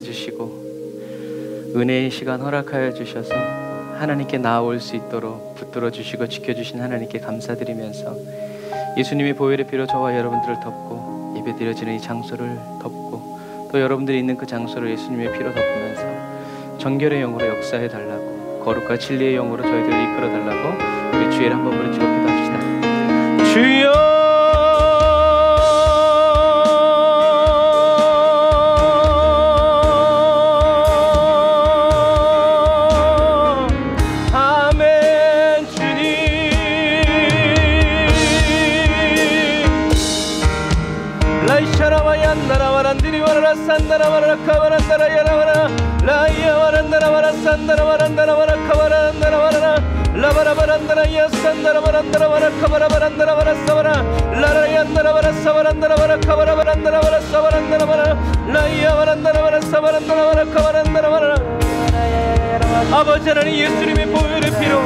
주시고 은혜의 시간 허락하여 주셔서 하나님께 나아올 수 있도록 붙들어 주시고 지켜주신 하나님께 감사드리면서 예수님의 보혈의 피로 저와 여러분들을 덮고 예배드려지는 이 장소를 덮고 또 여러분들이 있는 그 장소를 예수님의 피로 덮으면서 정결의 영으로 역사해 달라고, 거룩과 진리의 영으로 저희들을 이끌어 달라고 우리 주의를 한번 부르짖고 기도합시다. 주여 아버지 하나님, 예수님의 보혈의 피로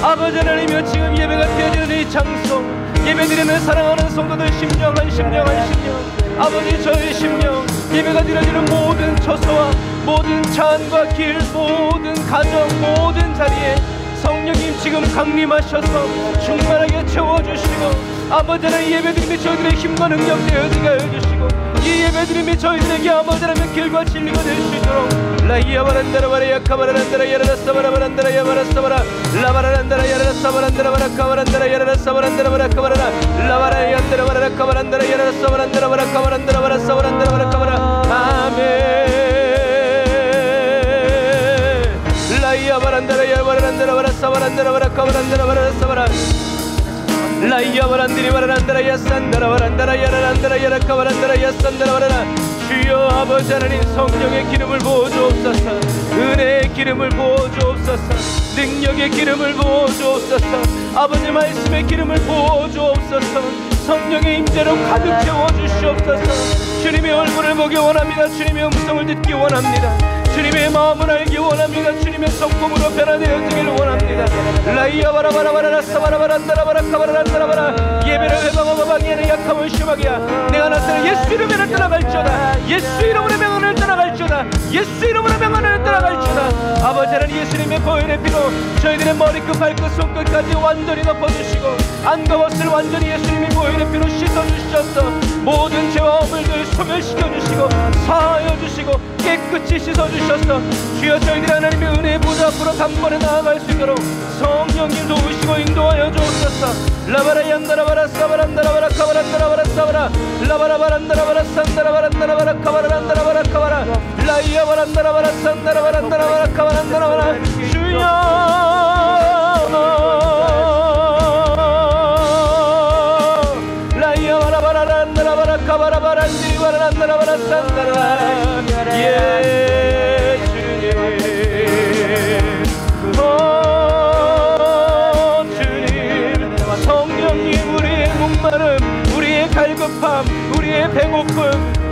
아버지 하나님이여 지금 예배가 되어지는 이 장소, 예배드리는 사랑하는 성도들 심령 한 심령 한 심령, 아버지 저의 심령, 예배가 드려지는 모든 처소와 모든 찬과 길, 모든 가정, 모든 자리에 성령님 지금 강림하셔서 충만하게 채워주시고, 아버지 하나님 예배드림이 저희들의 힘과 능력 되어지게 해주시고, 이 예배드림이 저희들에게 아버지 하나님 길과 진리가 될 수 있도록 라이야바란다라바라 야카바란다라 야라라사바라바란다라 야바라사바라 라바란다라 야라라사바란다라바라 카바란다라 야라라사바란다라바라 카바라라 라바라얀다라바라 카바란다라 야라라사바란다라바라 카바란다라바라 사바란다라바라 카바라. 아멘. 라이야바란다라 야바란다라바라 사바란다라바라 카바란다라바라 사바라 라이야바란디리 바란다라 야산다라바란다라 야라란다라 야라카바란다라 야산다라바라라. 주여 아버지 하나님, 성령의 기름을 부어주옵소서, 은혜의 기름을 부어주옵소서, 능력의 기름을 부어주옵소서, 아버지 말씀의 기름을 부어주옵소서, 성령의 임재로 가득 채워주시옵소서. 주님의 얼굴을 보기 원합니다. 주님의 음성을 듣기 원합니다. 주님의 마음을 알기 원합니다. 주님의 성품으로 변화되어지기를 원합니다. 라이야바라바라바라 사바라바란다라바라 카바라란다라바라. 예배를 회방하고 방해하는 약함을 심하게 하. 내가 나서는 예수 이름으로 떠나갈지어다. 예수 이름으로 명언을 떠나갈지어다. 예수 이름으로 명언을 떠나갈지어다. 아버지 하나님, 예수님의 보혈의 피로 저희들의 머리끝 발끝 손끝까지 완전히 덮어주시고, 안과 벗을 완전히 예수님의 보혈의 피로 씻어주셔서 모든 죄와 어물들 소멸시켜주시고 사하여주시고 깨끗이 씻어주셔서 주여 저희들이 하나님의 은혜의 보좌 앞으로 단번에 나아갈 수 있도록 성령님 도우시고 인도하여 주옵소서. 라바라 얀다라바라 사바란다라바라 카바란다라바라 사바라 라바라바란다라바라 산다라바란다라바라 카바란다라바라 카바라 라이야바란다라바라 산다라바란다라바라 카바란다라바라. 주여 라이야바라바란다라바라 카바라바란디바란다라바라 산다라. 예 주님, 주님, 성령님, 우리의 목마름, 우리의 갈급함, 우리의 배고픔,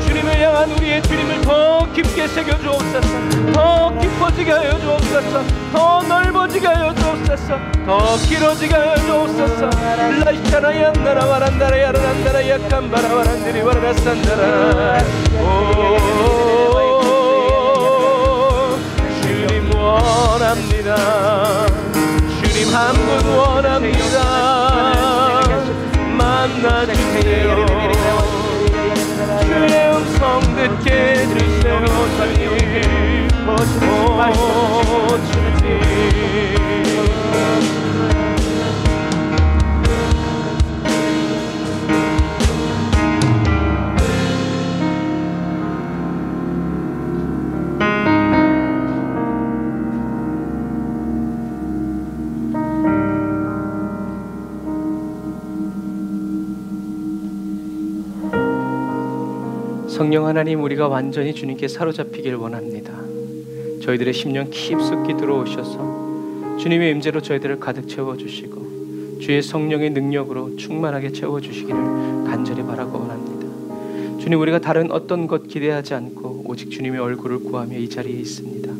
주님을 향한 우리의 주님을 더 깊게 새겨주옵소서, 더 깊어지게 하여 주옵소서, 더 넓어지게 하여 주옵소서, 더 길어지게 하여 주옵소서. 라이샤나야 나라바란다라 야라란다라 약간바라바란들이 바라산다라. 주님 원합니다. 주님 한 분 원합니다. 만나주세요. 주의 음성 듣게 해주세요. 오 주님. 성령 하나님, 우리가 완전히 주님께 사로잡히길 원합니다. 저희들의 심령 깊숙이 들어오셔서 주님의 임재로 저희들을 가득 채워주시고 주의 성령의 능력으로 충만하게 채워주시기를 간절히 바라고 원합니다. 주님, 우리가 다른 어떤 것 기대하지 않고 오직 주님의 얼굴을 구하며 이 자리에 있습니다.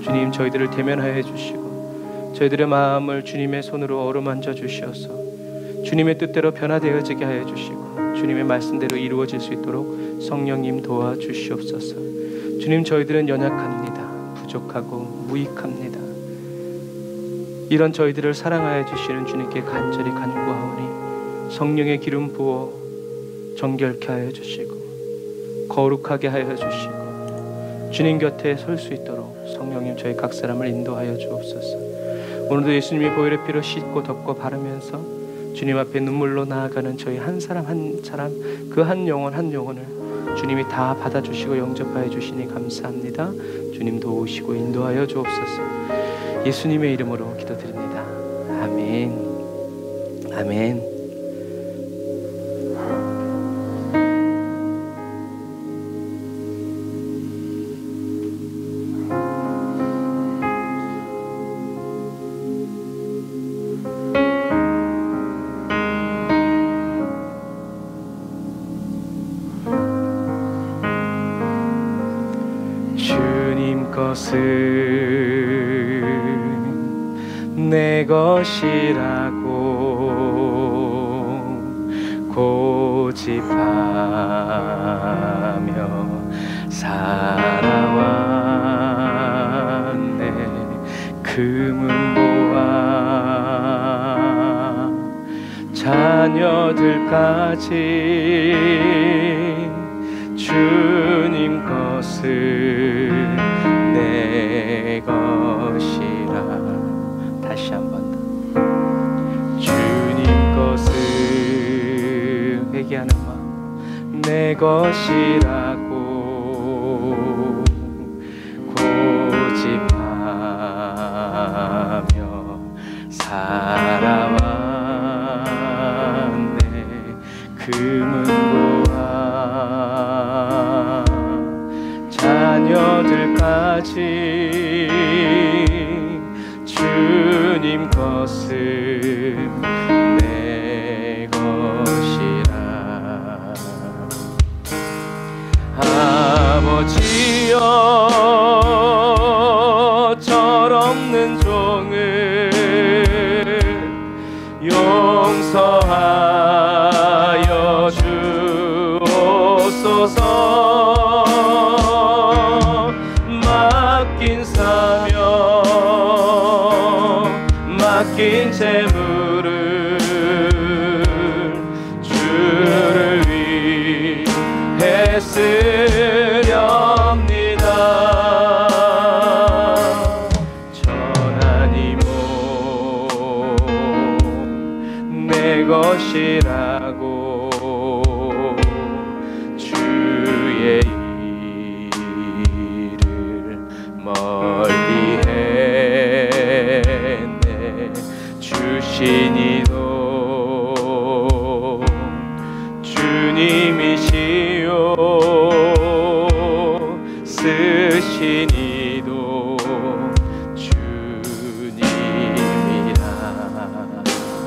주님, 저희들을 대면하여 주시고 저희들의 마음을 주님의 손으로 어루만져 주시어서 주님의 뜻대로 변화되어지게 하여 주시고 주님의 말씀대로 이루어질 수 있도록 성령님 도와주시옵소서. 주님, 저희들은 연약합니다. 부족하고 무익합니다. 이런 저희들을 사랑하여 주시는 주님께 간절히 간구하오니 성령의 기름 부어 정결케 하여 주시고 거룩하게 하여 주시고 주님 곁에 설 수 있도록 성령님 저희 각 사람을 인도하여 주옵소서. 오늘도 예수님이 보혈의 피로 씻고 덮고 바르면서 주님 앞에 눈물로 나아가는 저희 한 사람 한 사람, 그 한 영혼 한 영혼을 주님이 다 받아주시고 영접하여 주시니 감사합니다. 주님 도우시고 인도하여 주옵소서. 예수님의 이름으로 기도드립니다. 아멘. 아멘. 주님 것은 내 것이라고 고집하며 살아왔네. 금은보화 자녀들까지 주님 것을 내 것이라. 다시 한번 더. 주님 것을 회개하는 마음 내 것이라고 고집하며 살아왔네. 금은보화 자녀들까지 주님 것을 내 것이라. 아버지여 철없는 종을 용서하여 주옵소서. 맡긴 사명 맡긴 재물을 주를 위해 쓰렵니다. 전하니 내 것이라고 주의 일을 멀리 했네. 주신이도 주님이시요 쓰신이도 주님이라.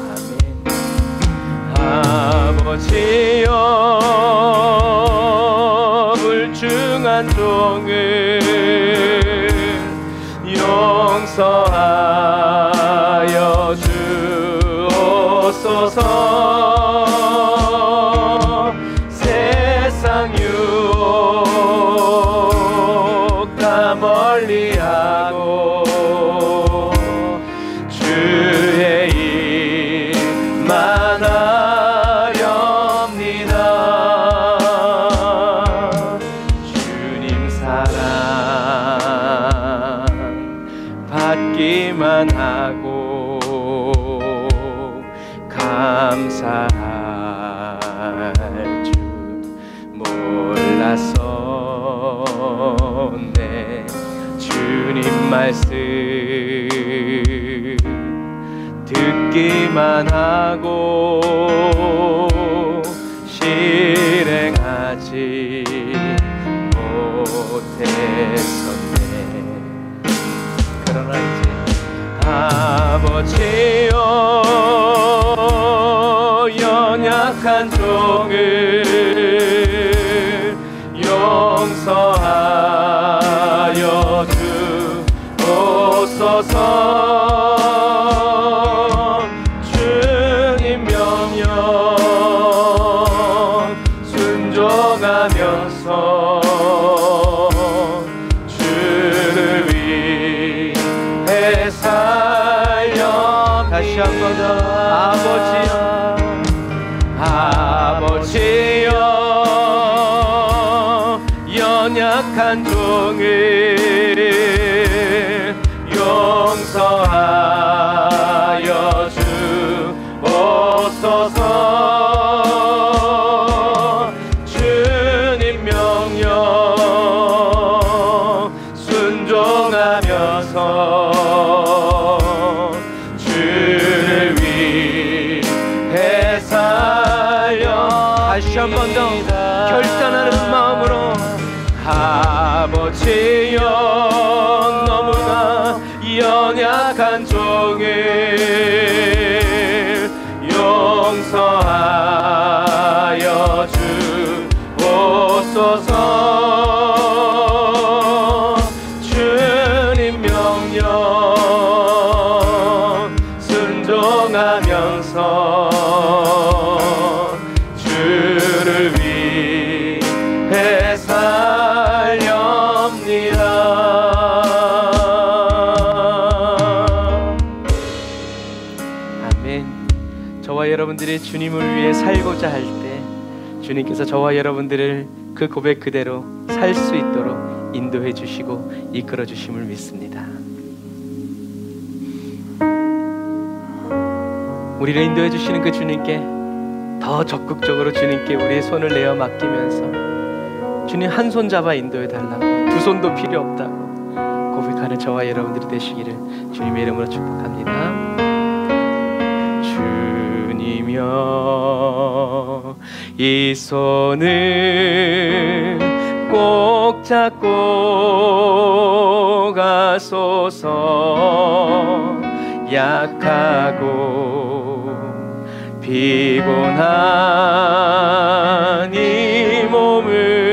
아멘. 아버지여 불중한 종을 용서하여 주옵소서. 세상 유혹 다 멀리하고 주의 일만 하렵니다. 주님 사랑 받기만 하고 감사할 줄 몰랐었네. 주님 말씀 듣기만 하고 실행하지 못했었네. 그러나 이제 아버지여 연약한 종을 용서하여 주옵소서. 주님 명령 순종하면서 다시 한 번 더. 아버지여 연약한 종을 용서하여 주옵소서. 주님 명령 순종하면서 주를 위해 살려. 다시 한 번 더 결단하는 마음으로. 아버지여 너무나 연약한 종을 용서하여 주옵소서. 주님 명령 순종하면서 주를 위해 살렵니다. 아멘. 저와 여러분들이 주님을 위해 살고자 할 때 주님께서 저와 여러분들을 그 고백 그대로 살 수 있도록 인도해 주시고 이끌어 주심을 믿습니다. 우리를 인도해 주시는 그 주님께 더 적극적으로 주님께 우리의 손을 내어 맡기면서 주님 한 손 잡아 인도해 달라고, 두 손도 필요 없다고 고백하는 저와 여러분들이 되시기를 주님의 이름으로 축복합니다. 주님여 이 손을 꼭 잡고 가소서. 약하고 피곤한 이 몸을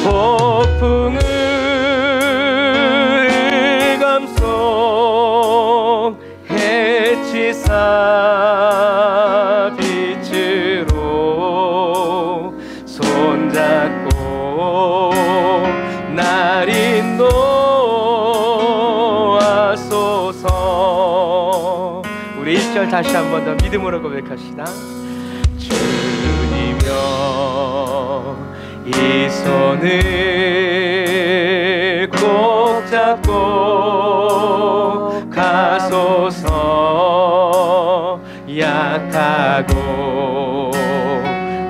폭풍을 감속 해치사 빛으로 손잡고 날 인도하소서. 우리 1절 다시 한 번 더 믿음으로 고백합시다. 주님여 이 손을 꼭 잡고 가소서. 약하고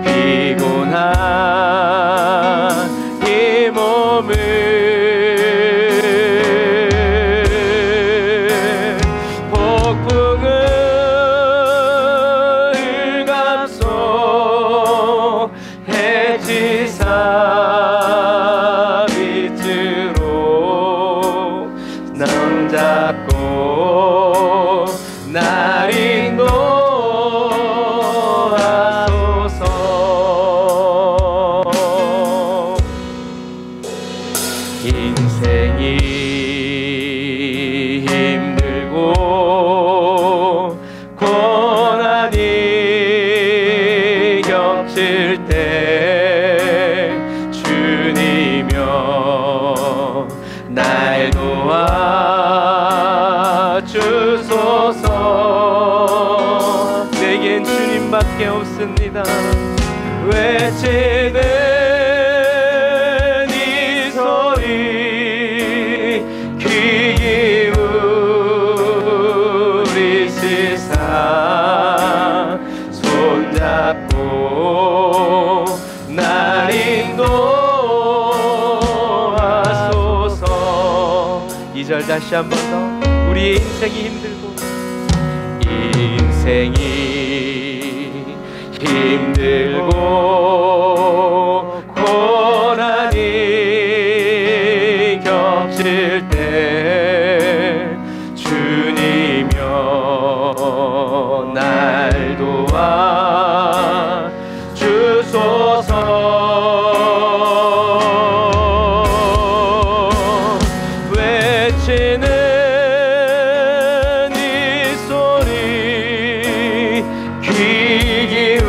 피곤한 이 몸을 폭풍을 감속 해지사 빛으로 넌 잡고 날 인도하소서. 인생이 힘들고 고난이 겹칠 때 주님여 날 도와주소서. 내겐 주님밖에 없습니다. 외치는 이 소리 귀 기울이시사 손잡고 날 인도하소서. 2절 다시 한 번 더. 우리의 인생이 힘들고 고난이 겹칠 때 주님여 날 도와주소서. 외치는 귀 기울이시사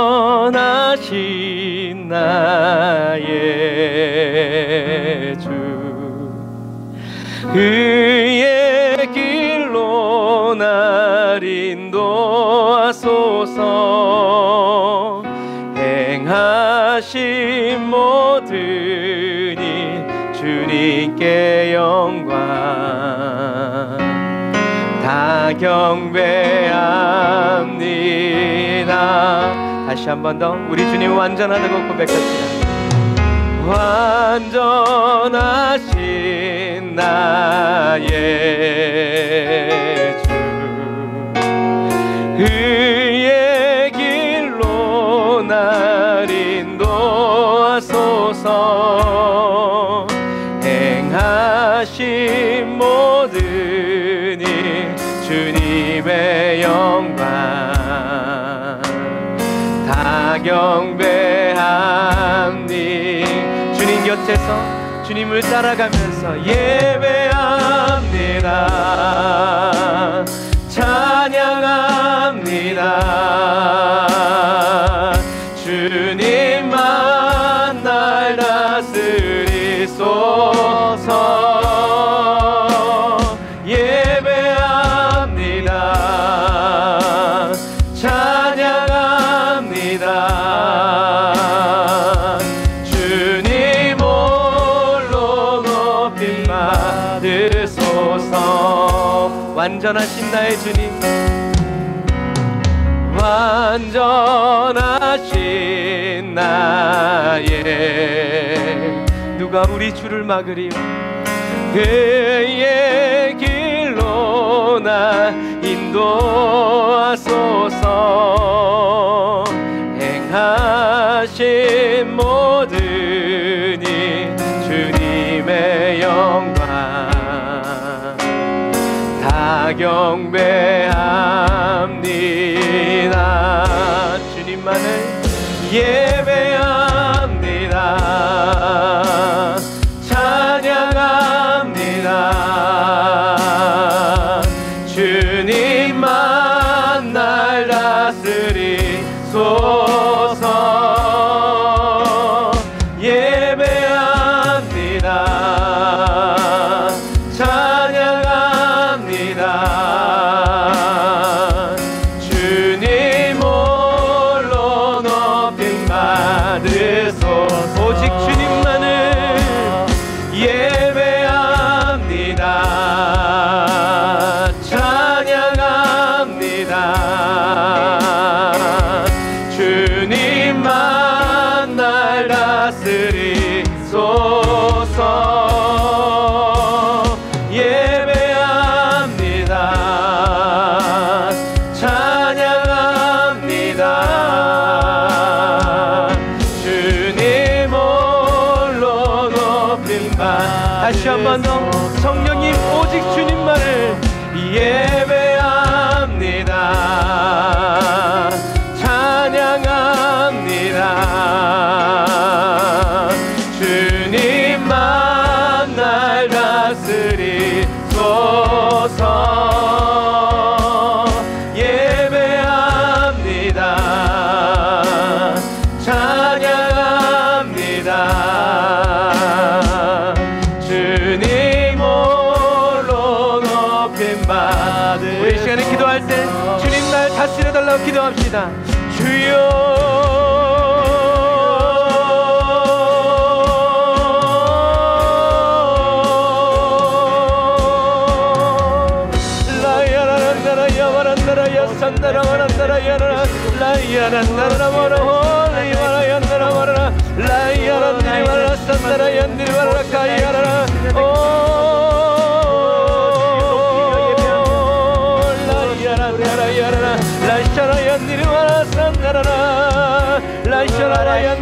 완전하신 나의 주 그의 길로 날 인도하소서 행하신 모든 일 주님께 영광 다 경배합니다. 다시 한 번 더 우리 주님 완전하다고 고백합시다. 완전하신 나의 주 그의 길로 날 인도하소서 행하신 모든 일 주님의 영광 다 경배합니 주님 곁에서 주님을 따라가면서 예배합니다 찬양합니다 주님만 날 다스리소서 예배합니다 찬양합니다 주님 홀로 높임 받으소서 완전하신 나의 주님 완전하신 나의 누가 우리 주를 막으리요 그의 길로 나 인도하소서 행하신 모든 일 주님의 영광 다 경배합니다 주님만을 예배합니다 찬양합니다 주님만 날 다스리소서 예배합니다 찬양합니다 주님 홀로 높임 받으소서 오직 주님만을 예배합니다 찬양합니다 주님만 날 다스리소서 예배합니다 찬양합니다 주님 홀로 높임 다시 한 번 더 성령님 오직 주님만을 예배합니다 찬양합니다 주님만 날 다스리소서 예배합니다 찬양합니다 주님 홀로 높임 받으 우리 시간에 기도할 때 주님 날 다스려달라고 기도합시다 주여 라이샤라야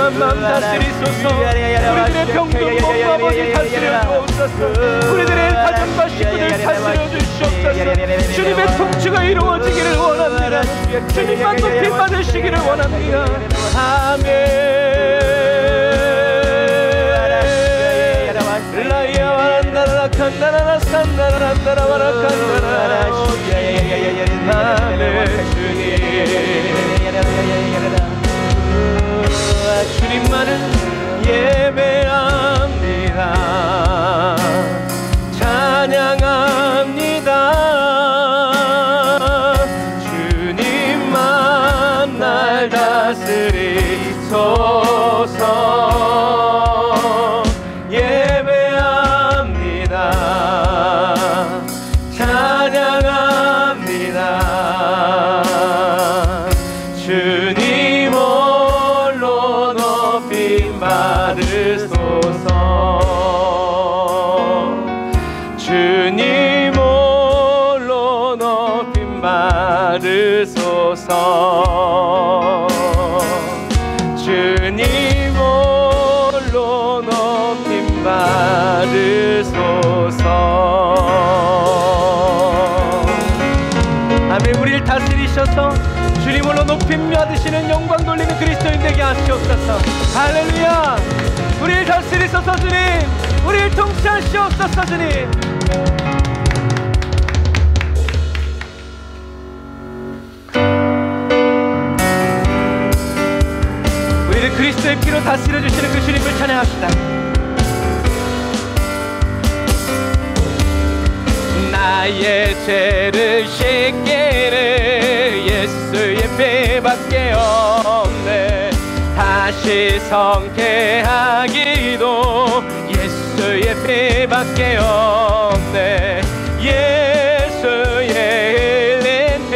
불안한 마음 다스리소서. 우리들의 병든 몸 아버지 다스려 주옵소서. 우리들의 가정과 식구들 다스려 주시옵소서. 주님의 통치가 이루어지기를 원합니다. 주님만 높임 받으시기를 원합니다. 아멘. 라이아와란다라 칸다라라 산다라란다라와라 칸다라. 아멘. 주님만을 예배합니다. 찬양합니다. 주님만 날 다스리소서. 예배합니다. 찬양합니다. 주님 홀로 높임 받으소서. 주님 홀로 높임 받으소서. 주님 홀로 높임 받으소서. 아멘. 우리를 다스리셔서 주님 홀로 높임 받으시는 영광 돌리는 그리스도인 되게 하시옵소서. 할렐루야. 우리를 다스리소서 주님. 우리를 통치하시옵소서 주님. 우리를 그리스도의 피로 다스려 주시는 그 주님을 찬양합시다. 나의 죄를 씻기는 예수의 피밖에 없네. 다시 성케하기도 예수의 피밖에 없네. 예수의 흘린 피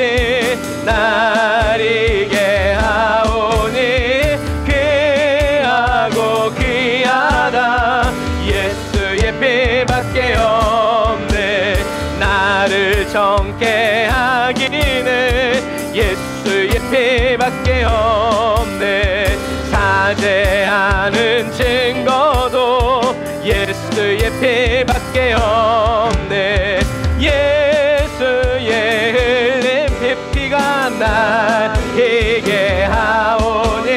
날 이게 하오니 귀하고 귀하다. 예수의 피밖에 없네. 나를 정케 하기는 예수의 피밖에 없네. 사죄하는 증거도 예수의 피밖에 없네. 예수의 흘린 피가 나에게 하오니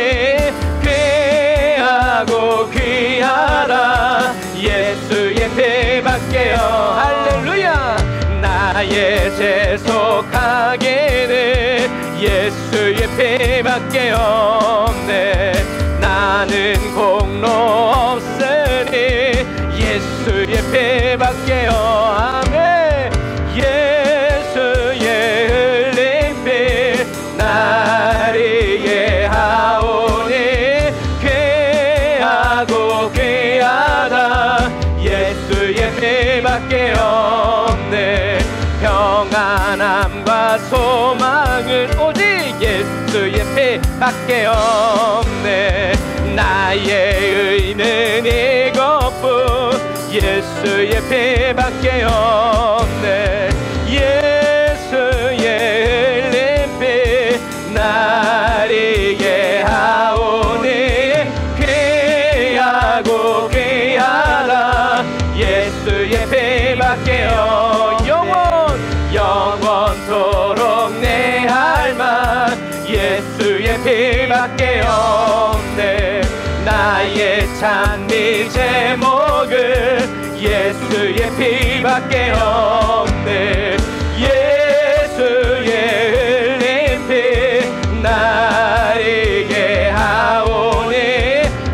귀하고 귀하다. 예수의 피밖에 없네. 할렐루야. 나의 죄 속하기는 예수의 피밖에 없네. 나는 공로 없으니 예수의 피밖에 없네. 예수의 흘린 피 날 이해하오니 귀하고 귀하다. 예수의 피밖에 없네. 평안함과 소망은 오직 예수의 피밖에 없네. 나의 의는 이것뿐 예수의 피밖에 없네. 예수의 흘린 피 날 이게 하오니 귀하고 귀하다. 예수의 피밖에 영원토록 내 할만 예수의 피밖에 없네. 나의 찬미 제목은 예수의 피밖에 없네. 예수의 흘린 피 날 이게 하오니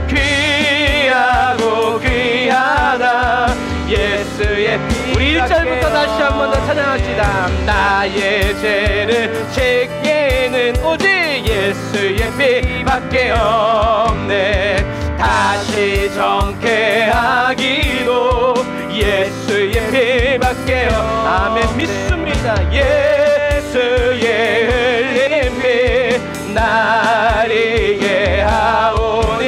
귀하고 귀하다. 예수의 피. 우리 1절부터 다시 한 번 더 찬양합시다. 나의 죄를 씻기는 오직 예수의 피밖에 없네. 다시 정케하기도 예수의 피밖에 없네. 아멘. 믿습니다. 예수의 흘린 피 날 이게 하오니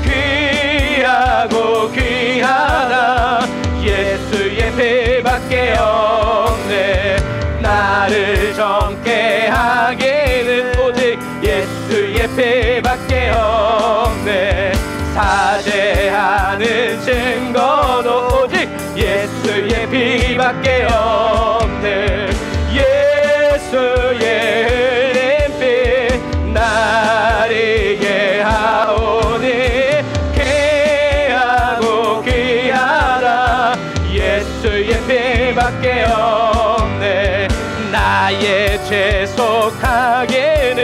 귀하고 귀하다. 예수의 피밖에 없네. 나를 정케 하기는 오직 예수의 피밖에 없네. 피밖에 없네. 예수의 흘린 피 나리게 하오니 귀하고 귀하다. 예수의 피밖에 없네. 나의 죄 속하기는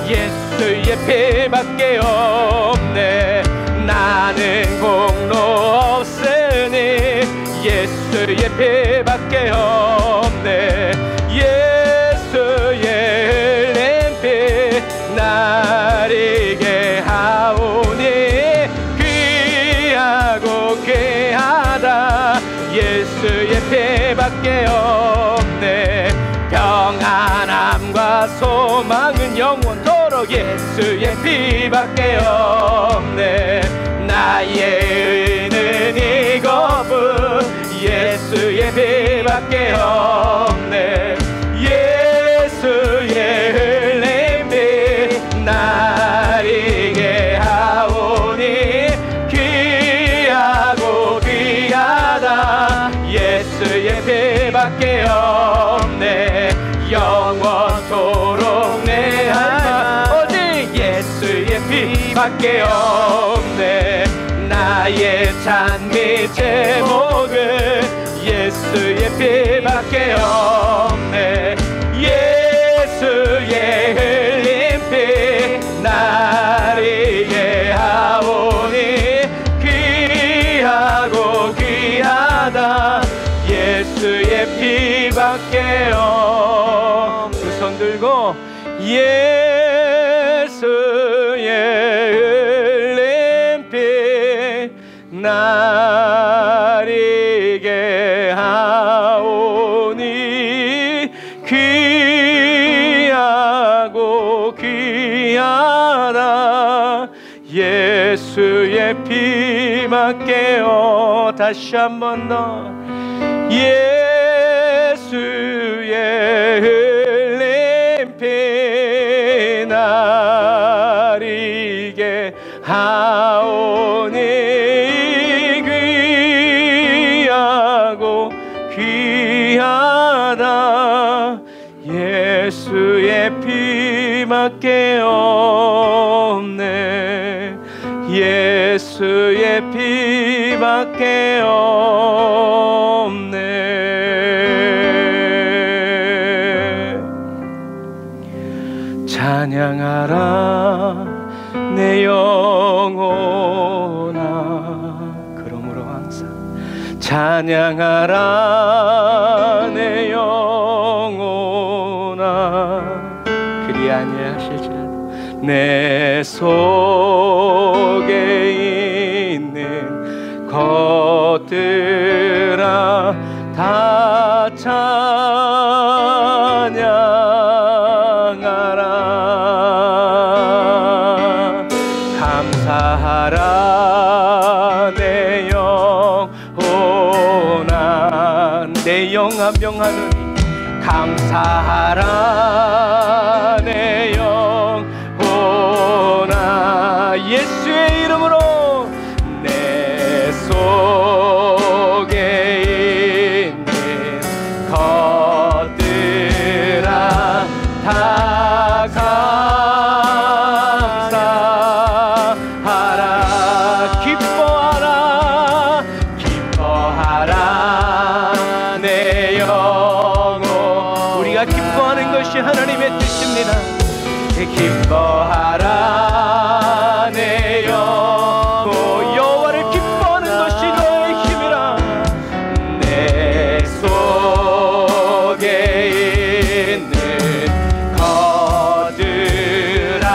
예수의 피밖에 없네. 나는 공로 없으니 예수의 피밖에 없네. 예수의 흘린 피 나리게 하오니 귀하고 귀하다. 예수의 피밖에 없네. 평안함과 소망은 영원토록 예수의 피밖에 없네. 나의 의는 이것뿐 예수의 피밖에 없네. 예수의 흘린 피 나리게 하오니 귀하고 귀하다. 예수의 피밖에 없네. 영원토록 내 할 오직 예수의 피밖에 없네. 나의 찬미 제목은 예수의 피밖에 없네. 예수의 흘린 피 나리게 하오니 귀하고 귀하다. 예수의 피밖에 없네. 두 손 들고 예수의 흘린 피 나리게 하오니 귀하고 귀하다. 예수의 피밖에 없네. 다시 한 번 더 예수의 흘린 피 나리게 하오니 귀하고 귀하다. 예수의 피밖에 없네. 예수의 피밖에 없네. 찬양하라 내 영혼아. 그러므로 항상 찬양하라 내 영혼아. 그리 아니하실지라도 내 속에 있는 것들아 다 찬양하라. 감사하라 내 영혼아. 내 영아 명하느니 감사하라 내 영혼아. 예수의 이름으로 내 속에 있는 것들아 다 감사하라. 기뻐하라 기뻐하라 내 영혼. 우리가 기뻐하는 것이 하나님의 뜻입니다. 기뻐하라 내 영혼. 여호와를 기뻐하는 것이 너의 힘이라. 내 속에 있는 것들아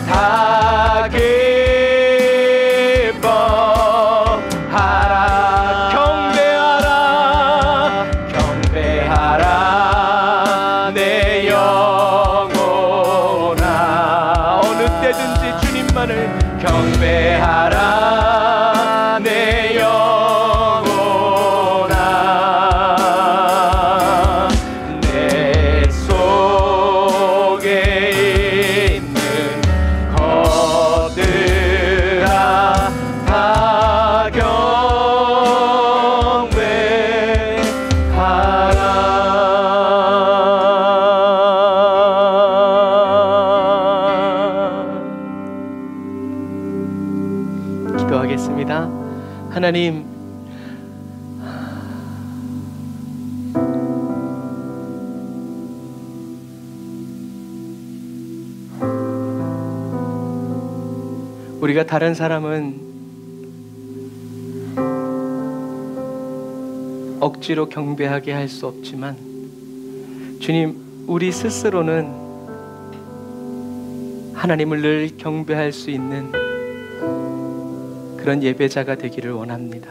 다 기뻐하라. 경배하라 경배하라 내 영혼아. 어느 때든지 주님만을 경배하라 내 영혼아. 내 속에 있는 것들아 다 경배하라. 기도하겠습니다. 하나님, 우리가 다른 사람은 억지로 경배하게 할 수 없지만 주님, 우리 스스로는 하나님을 늘 경배할 수 있는 그런 예배자가 되기를 원합니다.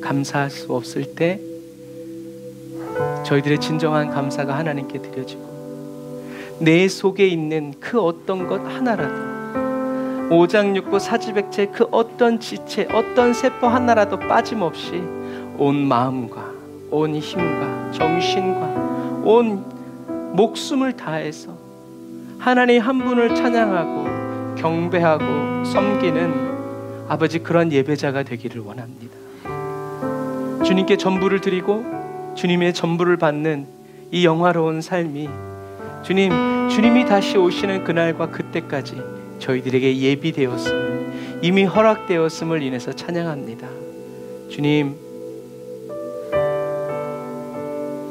감사할 수 없을 때 저희들의 진정한 감사가 하나님께 드려지고 내 속에 있는 그 어떤 것 하나라도, 오장육부 사지백체 그 어떤 지체, 어떤 세포 하나라도 빠짐없이 온 마음과 온 힘과 정신과 온 목숨을 다해서 하나님 한 분을 찬양하고 경배하고 섬기는 아버지, 그런 예배자가 되기를 원합니다. 주님께 전부를 드리고 주님의 전부를 받는 이 영화로운 삶이 주님이 다시 오시는 그날과 그때까지 저희들에게 예비되었음을, 이미 허락되었음을 인해서 찬양합니다. 주님,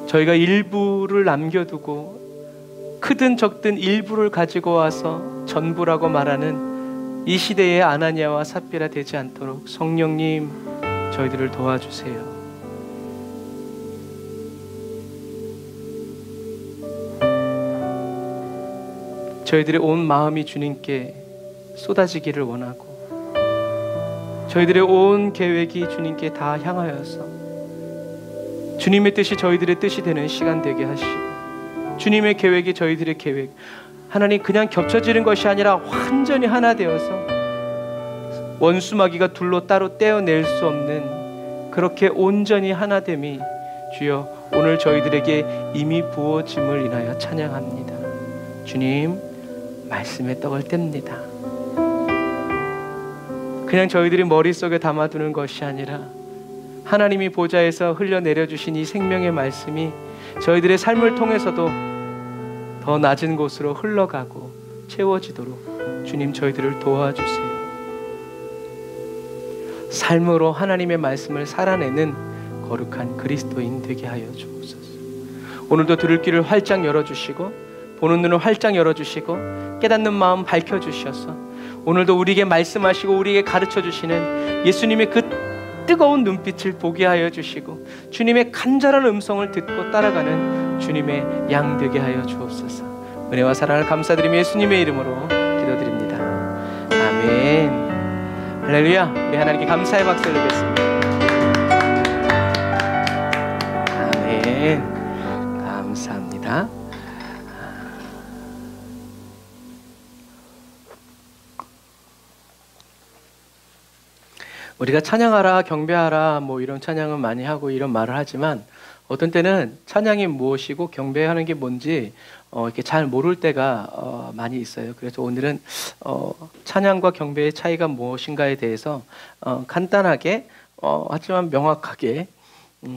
저희가 일부를 남겨두고 크든 적든 일부를 가지고 와서 전부라고 말하는 이 시대의 아나니아와 삽비라 되지 않도록 성령님, 저희들을 도와주세요. 저희들의 온 마음이 주님께 쏟아지기를 원하고 저희들의 온 계획이 주님께 다 향하여서 주님의 뜻이 저희들의 뜻이 되는 시간 되게 하시고, 주님의 계획이 저희들의 계획, 하나님, 그냥 겹쳐지는 것이 아니라 완전히 하나 되어서 원수마귀가 둘로 따로 떼어낼 수 없는 그렇게 온전히 하나됨이 주여 오늘 저희들에게 이미 부어짐을 인하여 찬양합니다. 주님, 말씀의 떡을 뗍니다. 그냥 저희들이 머릿속에 담아두는 것이 아니라 하나님이 보좌에서 흘려내려주신 이 생명의 말씀이 저희들의 삶을 통해서도 더 낮은 곳으로 흘러가고 채워지도록 주님, 저희들을 도와주세요. 삶으로 하나님의 말씀을 살아내는 거룩한 그리스도인 되게 하여 주옵소서. 오늘도 들을 귀를 활짝 열어주시고 보는 눈을 활짝 열어주시고 깨닫는 마음 밝혀주셔서 오늘도 우리에게 말씀하시고 우리에게 가르쳐주시는 예수님의 그 뜨거운 눈빛을 보게 하여 주시고 주님의 간절한 음성을 듣고 따라가는 주님의 양 되게 하여 주옵소서. 은혜와 사랑을 감사드리며 예수님의 이름으로 기도드립니다. 아멘. 할렐루야. 우리 하나님께 감사의 박수를 드리겠습니다. 아멘. 감사합니다. 우리가 찬양하라, 경배하라, 뭐 이런 찬양은 많이 하고 이런 말을 하지만 어떤 때는 찬양이 무엇이고 경배하는 게 뭔지 이렇게 잘 모를 때가 많이 있어요. 그래서 오늘은 찬양과 경배의 차이가 무엇인가에 대해서 간단하게 하지만 명확하게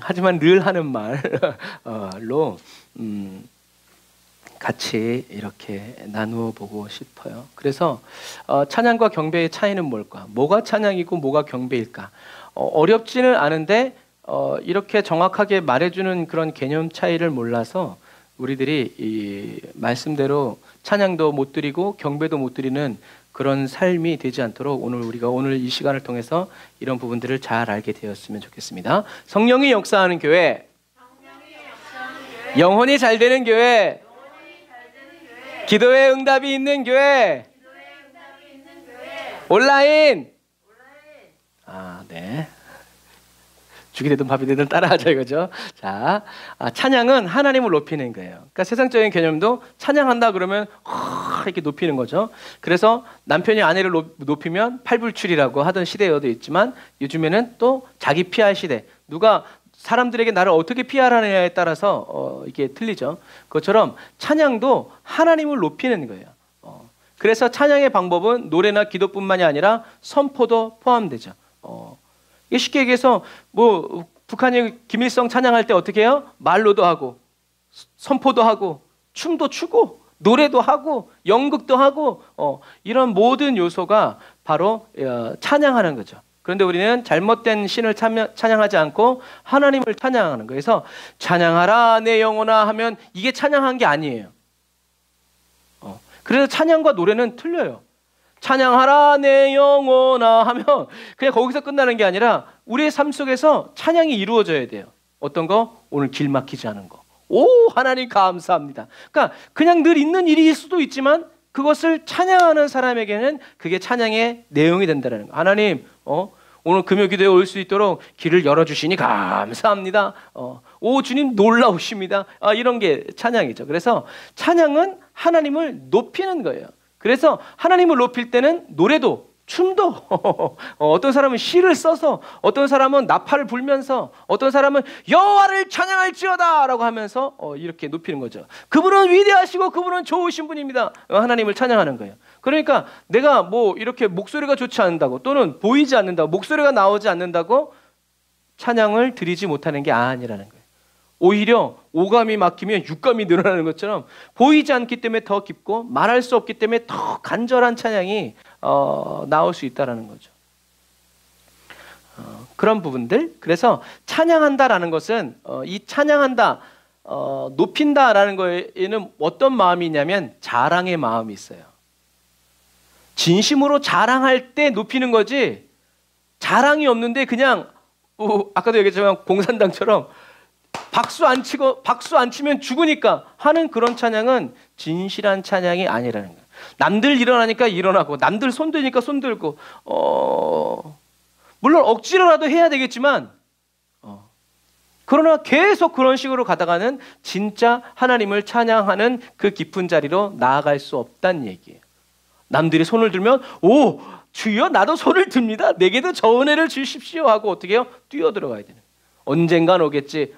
하지만 늘 하는 말로 같이 이렇게 나누어 보고 싶어요. 그래서 찬양과 경배의 차이는 뭘까? 뭐가 찬양이고 뭐가 경배일까? 어렵지는 않은데 이렇게 정확하게 말해주는 그런 개념 차이를 몰라서 우리들이 이 말씀대로 찬양도 못 드리고 경배도 못 드리는 그런 삶이 되지 않도록 오늘 이 시간을 통해서 이런 부분들을 잘 알게 되었으면 좋겠습니다. 성령이 역사하는 교회, 영혼이 잘 되는 교회, 기도의 응답이 있는 교회, 온라인. 네. 죽이 되든 밥이 되든 따라하자 이거죠. 자, 찬양은 하나님을 높이는 거예요. 그러니까 세상적인 개념도 찬양한다 그러면 이렇게 높이는 거죠. 그래서 남편이 아내를 높이면 팔불출이라고 하던 시대여도 있지만 요즘에는 또 자기 PR 시대. 누가 사람들에게 나를 어떻게 PR하느냐에 따라서 이게 틀리죠. 그것처럼 찬양도 하나님을 높이는 거예요. 그래서 찬양의 방법은 노래나 기도뿐만이 아니라 선포도 포함되죠. 이게 쉽게 얘기해서 뭐 북한이 김일성 찬양할 때 어떻게 해요? 말로도 하고 선포도 하고 춤도 추고 노래도 하고 연극도 하고 이런 모든 요소가 바로 찬양하는 거죠. 그런데 우리는 잘못된 신을 찬양하지 않고 하나님을 찬양하는 거예요. 그래서 찬양하라 내 영혼아 하면 이게 찬양한 게 아니에요. 그래서 찬양과 노래는 틀려요. 찬양하라 내 영혼아 하면 그냥 거기서 끝나는 게 아니라 우리의 삶 속에서 찬양이 이루어져야 돼요. 어떤 거? 오늘 길 막히지 않은 거. 오, 하나님 감사합니다. 그러니까 그냥 늘 있는 일일 수도 있지만 그것을 찬양하는 사람에게는 그게 찬양의 내용이 된다는 거. 하나님, 오늘 금요 기도에 올 수 있도록 길을 열어주시니 감사합니다. 오, 주님 놀라우십니다. 이런 게 찬양이죠. 그래서 찬양은 하나님을 높이는 거예요. 그래서 하나님을 높일 때는 노래도 춤도 어떤 사람은 시를 써서 어떤 사람은 나팔을 불면서 어떤 사람은 여호와를 찬양할지어다 라고 하면서 이렇게 높이는 거죠. 그분은 위대하시고 그분은 좋으신 분입니다. 하나님을 찬양하는 거예요. 그러니까 내가 뭐 이렇게 목소리가 좋지 않는다고 또는 보이지 않는다고 목소리가 나오지 않는다고 찬양을 드리지 못하는 게 아니라는 거예요. 오히려 오감이 막히면 육감이 늘어나는 것처럼 보이지 않기 때문에 더 깊고 말할 수 없기 때문에 더 간절한 찬양이 나올 수 있다는 거죠. 그런 부분들. 그래서 찬양한다라는 것은 이 찬양한다, 높인다라는 거에는 어떤 마음이 있냐면 자랑의 마음이 있어요. 진심으로 자랑할 때 높이는 거지 자랑이 없는데 그냥 아까도 얘기했지만 공산당처럼 박수 안 치면 죽으니까 하는 그런 찬양은 진실한 찬양이 아니라는 거예요. 남들 일어나니까 일어나고 남들 손 드니까 손 들고 물론 억지로라도 해야 되겠지만 그러나 계속 그런 식으로 가다가는 진짜 하나님을 찬양하는 그 깊은 자리로 나아갈 수 없다는 얘기예요. 남들이 손을 들면 오 주여 나도 손을 듭니다. 내게도 저 은혜를 주십시오 하고 어떻게 해요? 뛰어들어가야 되는 거예요. 언젠간 오겠지.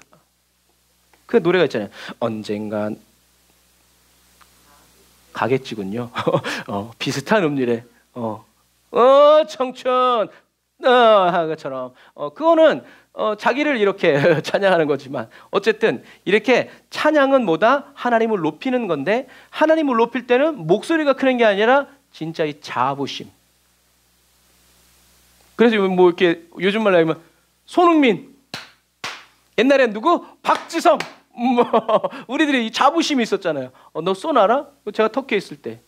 그 노래가 있잖아요. 언젠간 가겠지군요. 비슷한 음률에 청춘 하처럼 그거는 자기를 이렇게 찬양하는 거지만 어쨌든 이렇게 찬양은 뭐다? 하나님을 높이는 건데 하나님을 높일 때는 목소리가 크는 게 아니라 진짜 이 자부심. 그래서 뭐 이렇게 요즘 말로 하면 손흥민 옛날엔 누구? 박지성 우리들이 이 자부심이 있었잖아요. 너 쏘나라? 제가 터키에 있을 때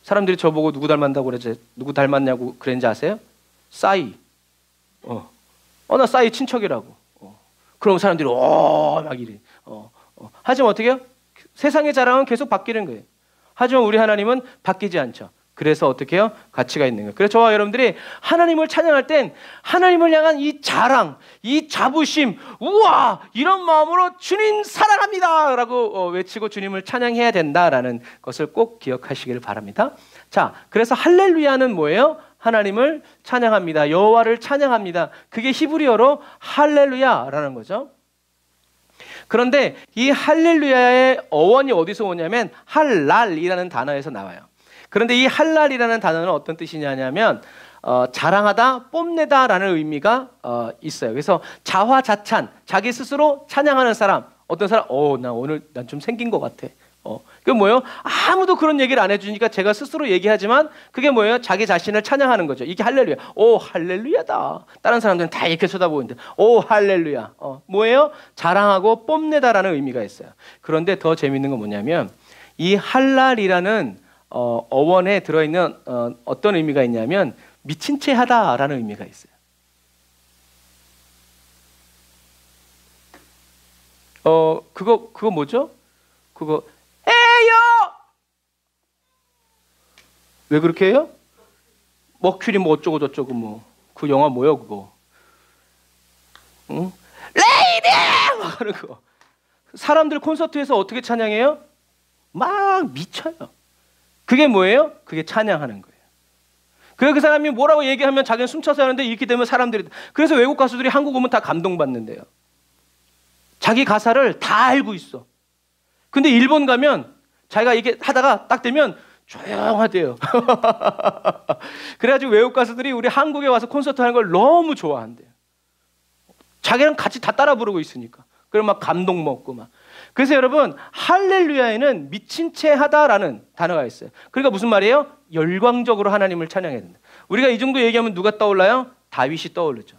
사람들이 저보고 누구 닮았다고 그러지 누구 닮았냐고 그랬는지 아세요? 싸이. 나 싸이 친척이라고. 그럼 사람들이 막 이래. 하지만 어떻게 해요? 세상의 자랑은 계속 바뀌는 거예요. 하지만 우리 하나님은 바뀌지 않죠. 그래서 어떻게 해요? 가치가 있는 거예요. 그래서 저와 여러분들이 하나님을 찬양할 땐 하나님을 향한 이 자랑, 이 자부심, 우와 이런 마음으로 주님 사랑합니다 라고 외치고 주님을 찬양해야 된다라는 것을 꼭 기억하시길 바랍니다. 자, 그래서 할렐루야는 뭐예요? 하나님을 찬양합니다. 여호와를 찬양합니다. 그게 히브리어로 할렐루야라는 거죠. 그런데 이 할렐루야의 어원이 어디서 오냐면 할랄이라는 단어에서 나와요. 그런데 이 할랄이라는 단어는 어떤 뜻이냐면 자랑하다, 뽐내다라는 의미가 있어요. 그래서 자화자찬, 자기 스스로 찬양하는 사람, 어떤 사람, 나 오늘 난 좀 생긴 것 같아. 그게 뭐예요? 아무도 그런 얘기를 안 해주니까 제가 스스로 얘기하지만 그게 뭐예요? 자기 자신을 찬양하는 거죠. 이게 할렐루야. 오, 할렐루야다. 다른 사람들은 다 이렇게 쳐다보는데, 오, 할렐루야. 뭐예요? 자랑하고 뽐내다라는 의미가 있어요. 그런데 더 재밌는 건 뭐냐면 이 할랄이라는 어원에 들어있는 어떤 의미가 있냐면 미친 채 하다라는 의미가 있어요. 그거 뭐죠? 그거 에요! 왜 그렇게 해요? 머큐리 뭐 어쩌고 저쩌고 뭐 그 영화 뭐야 그거? 응? 레이디! 막 하는 거. 사람들 콘서트에서 어떻게 찬양해요? 막 미쳐요. 그게 뭐예요? 그게 찬양하는 거예요. 그래서 그 사람이 뭐라고 얘기하면 자기는 숨차서 하는데 이렇게 되면 사람들이 그래서 외국 가수들이 한국 오면 다 감동받는데요. 자기 가사를 다 알고 있어. 근데 일본 가면 자기가 이게 하다가 딱 되면 조용하대요. 그래가지고 외국 가수들이 우리 한국에 와서 콘서트 하는 걸 너무 좋아한대요. 자기랑 같이 다 따라 부르고 있으니까. 그럼 막 감동 먹고 막. 그래서 여러분 할렐루야에는 미친 채 하다라는 단어가 있어요. 그러니까 무슨 말이에요? 열광적으로 하나님을 찬양해야 된다. 우리가 이 정도 얘기하면 누가 떠올라요? 다윗이 떠오르죠.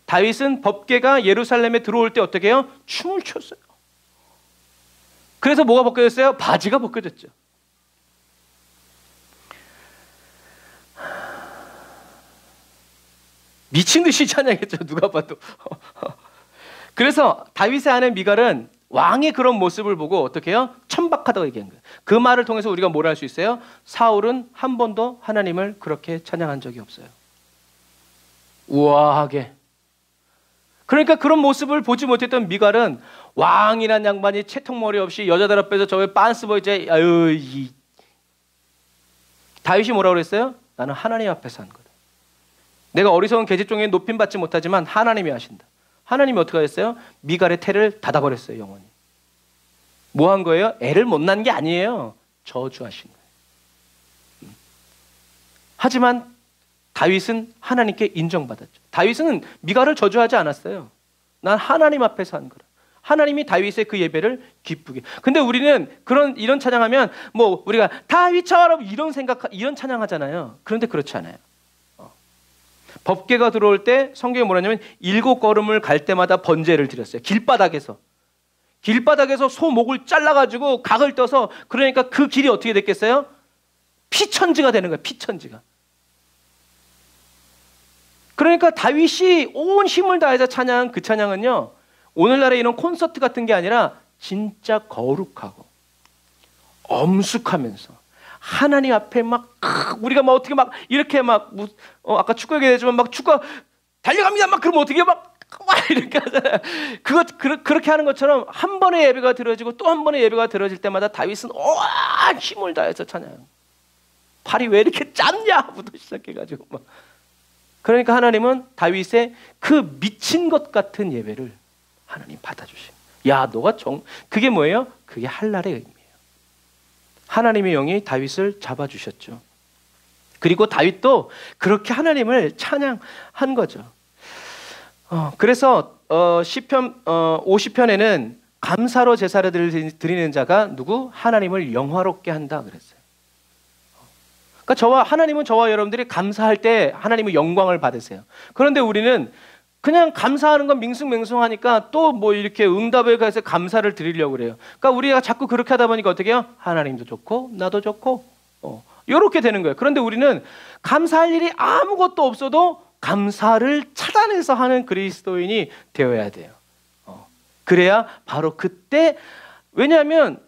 다윗은 법궤가 예루살렘에 들어올 때 어떻게 해요? 춤을 췄어요. 그래서 뭐가 벗겨졌어요? 바지가 벗겨졌죠. 미친 듯이 찬양했죠. 누가 봐도. 그래서 다윗의 아내 미갈은 왕의 그런 모습을 보고 어떻게 해요? 천박하다고 얘기한 거예요. 그 말을 통해서 우리가 뭘 할 수 있어요? 사울은 한 번도 하나님을 그렇게 찬양한 적이 없어요. 우아하게. 그러니까 그런 모습을 보지 못했던 미갈은 왕이란 양반이 채통머리 없이 여자들 앞에서 저의 빤스 보이제 다윗이 뭐라고 그랬어요? 나는 하나님 앞에서 한 거다. 내가 어리석은 계집종에 높임 받지 못하지만 하나님이 하신다. 하나님이 어떻게 하셨어요? 미갈의 태를 닫아버렸어요. 영원히. 뭐 한 거예요? 애를 못 낳은 게 아니에요. 저주하신 거예요. 하지만 다윗은 하나님께 인정받았죠. 다윗은 미갈을 저주하지 않았어요. 난 하나님 앞에서 한 거라. 하나님이 다윗의 그 예배를 기쁘게. 근데 우리는 이런 찬양하면 뭐 우리가 다윗처럼 이런 찬양하잖아요. 그런데 그렇지 않아요. 법궤가 들어올 때 성경에 뭐라냐면 7걸음을 갈 때마다 번제를 드렸어요. 길바닥에서 소 목을 잘라가지고 각을 떠서, 그러니까 그 길이 어떻게 됐겠어요? 피천지가 되는 거예요. 피천지가. 그러니까 다윗이 온 힘을 다해서 찬양한 그 찬양은요, 오늘날의 이런 콘서트 같은 게 아니라 진짜 거룩하고 엄숙하면서 하나님 앞에 막 우리가 막 어떻게 막 이렇게 막 아까 축구 얘기했지만 막 축구 달려갑니다 막 그러면 어떻게 막 이렇게 하잖아요. 그렇게 하는 것처럼 한 번의 예배가 드려지고 또 한 번의 예배가 드려질 때마다 다윗은 온 힘을 다해서 찬양. 팔이 왜 이렇게 짧냐부터 시작해가지고 막. 그러니까 하나님은 다윗의 그 미친 것 같은 예배를 하나님 받아주신. 야, 너가 그게 뭐예요? 그게 할랄의 의미예요. 하나님의 영이 다윗을 잡아주셨죠. 그리고 다윗도 그렇게 하나님을 찬양한 거죠. 그래서 시편 50편에는 감사로 제사를 드리는 자가 누구? 하나님을 영화롭게 한다 그랬어요. 그러니까 하나님은 저와 여러분들이 감사할 때 하나님의 영광을 받으세요. 그런데 우리는 그냥 감사하는 건 밍숭맹숭하니까 또 뭐 이렇게 응답을 가해서 감사를 드리려고 그래요. 그러니까 우리가 자꾸 그렇게 하다 보니까 어떻게 해요? 하나님도 좋고 나도 좋고 이렇게 되는 거예요. 그런데 우리는 감사할 일이 아무것도 없어도 감사를 찾아내서 하는 그리스도인이 되어야 돼요. 그래야 바로 그때, 왜냐하면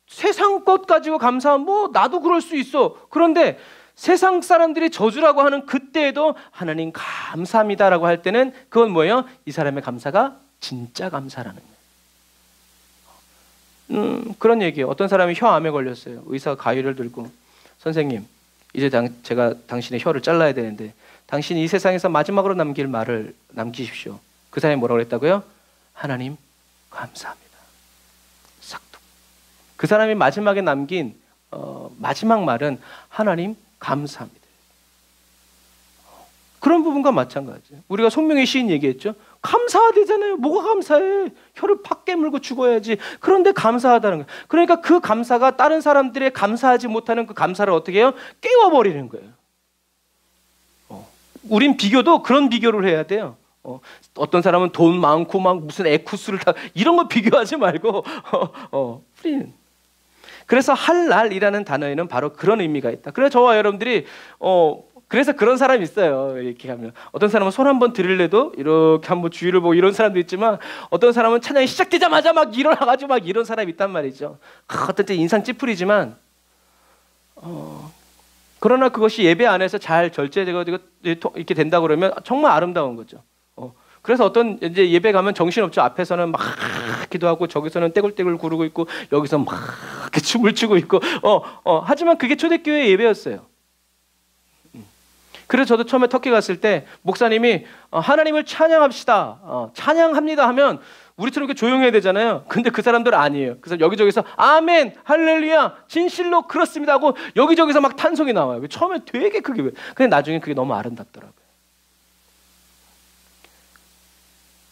세상 것 가지고 감사하면 뭐 나도 그럴 수 있어. 그런데 세상 사람들이 저주라고 하는 그때에도 하나님 감사합니다라고 할 때는 그건 뭐예요? 이 사람의 감사가 진짜 감사라는 거예요. 그런 얘기예요. 어떤 사람이 혀암에 걸렸어요. 의사가 가위를 들고, 선생님 이제 제가 당신의 혀를 잘라야 되는데 당신이 이 세상에서 마지막으로 남길 말을 남기십시오. 그 사람이 뭐라고 그랬다고요? 하나님 감사합니다. 싹둑. 그 사람이 마지막에 남긴 마지막 말은 하나님 감사합니다. 그런 부분과 마찬가지예요. 우리가 송명의 시인 얘기했죠. 감사하대잖아요. 뭐가 감사해? 혀를 팍 깨물고 죽어야지. 그런데 감사하다는 거예요. 그러니까 그 감사가 다른 사람들의 감사하지 못하는 그 감사를 어떻게 해요? 깨워버리는 거예요. 우린 비교도 그런 비교를 해야 돼요. 어떤 사람은 돈 많고 막 무슨 에쿠스를 다 이런 거 비교하지 말고 우리는. 그래서 할랄이라는 단어에는 바로 그런 의미가 있다. 그래서 저와 여러분들이 그래서 그런 사람이 있어요. 이렇게 하면 어떤 사람은 손 한번 들일래도 이렇게 한번 주위를 보고 이런 사람도 있지만, 어떤 사람은 찬양이 시작되자마자 막 일어나가지고 막 이런 사람이 있단 말이죠. 어떤 때 인상 찌푸리지만 그러나 그것이 예배 안에서 잘 절제되고 이렇게 된다 그러면 정말 아름다운 거죠. 그래서 어떤 이제 예배 가면 정신없죠. 앞에서는 막 기도하고 저기서는 떼굴떼굴 구르고 있고 여기서 막 이렇게 춤을 추고 있고 하지만 그게 초대교회 예배였어요. 그래서 저도 처음에 터키 갔을 때 목사님이 하나님을 찬양합시다, 찬양합니다 하면 우리처럼 이렇게 조용해야 되잖아요. 근데 그 사람들은 아니에요. 그래서 여기저기서 아멘, 할렐루야, 진실로 그렇습니다 하고 여기저기서 막 탄성이 나와요. 처음에 되게 크게. 근데 나중에 그게 너무 아름답더라고요.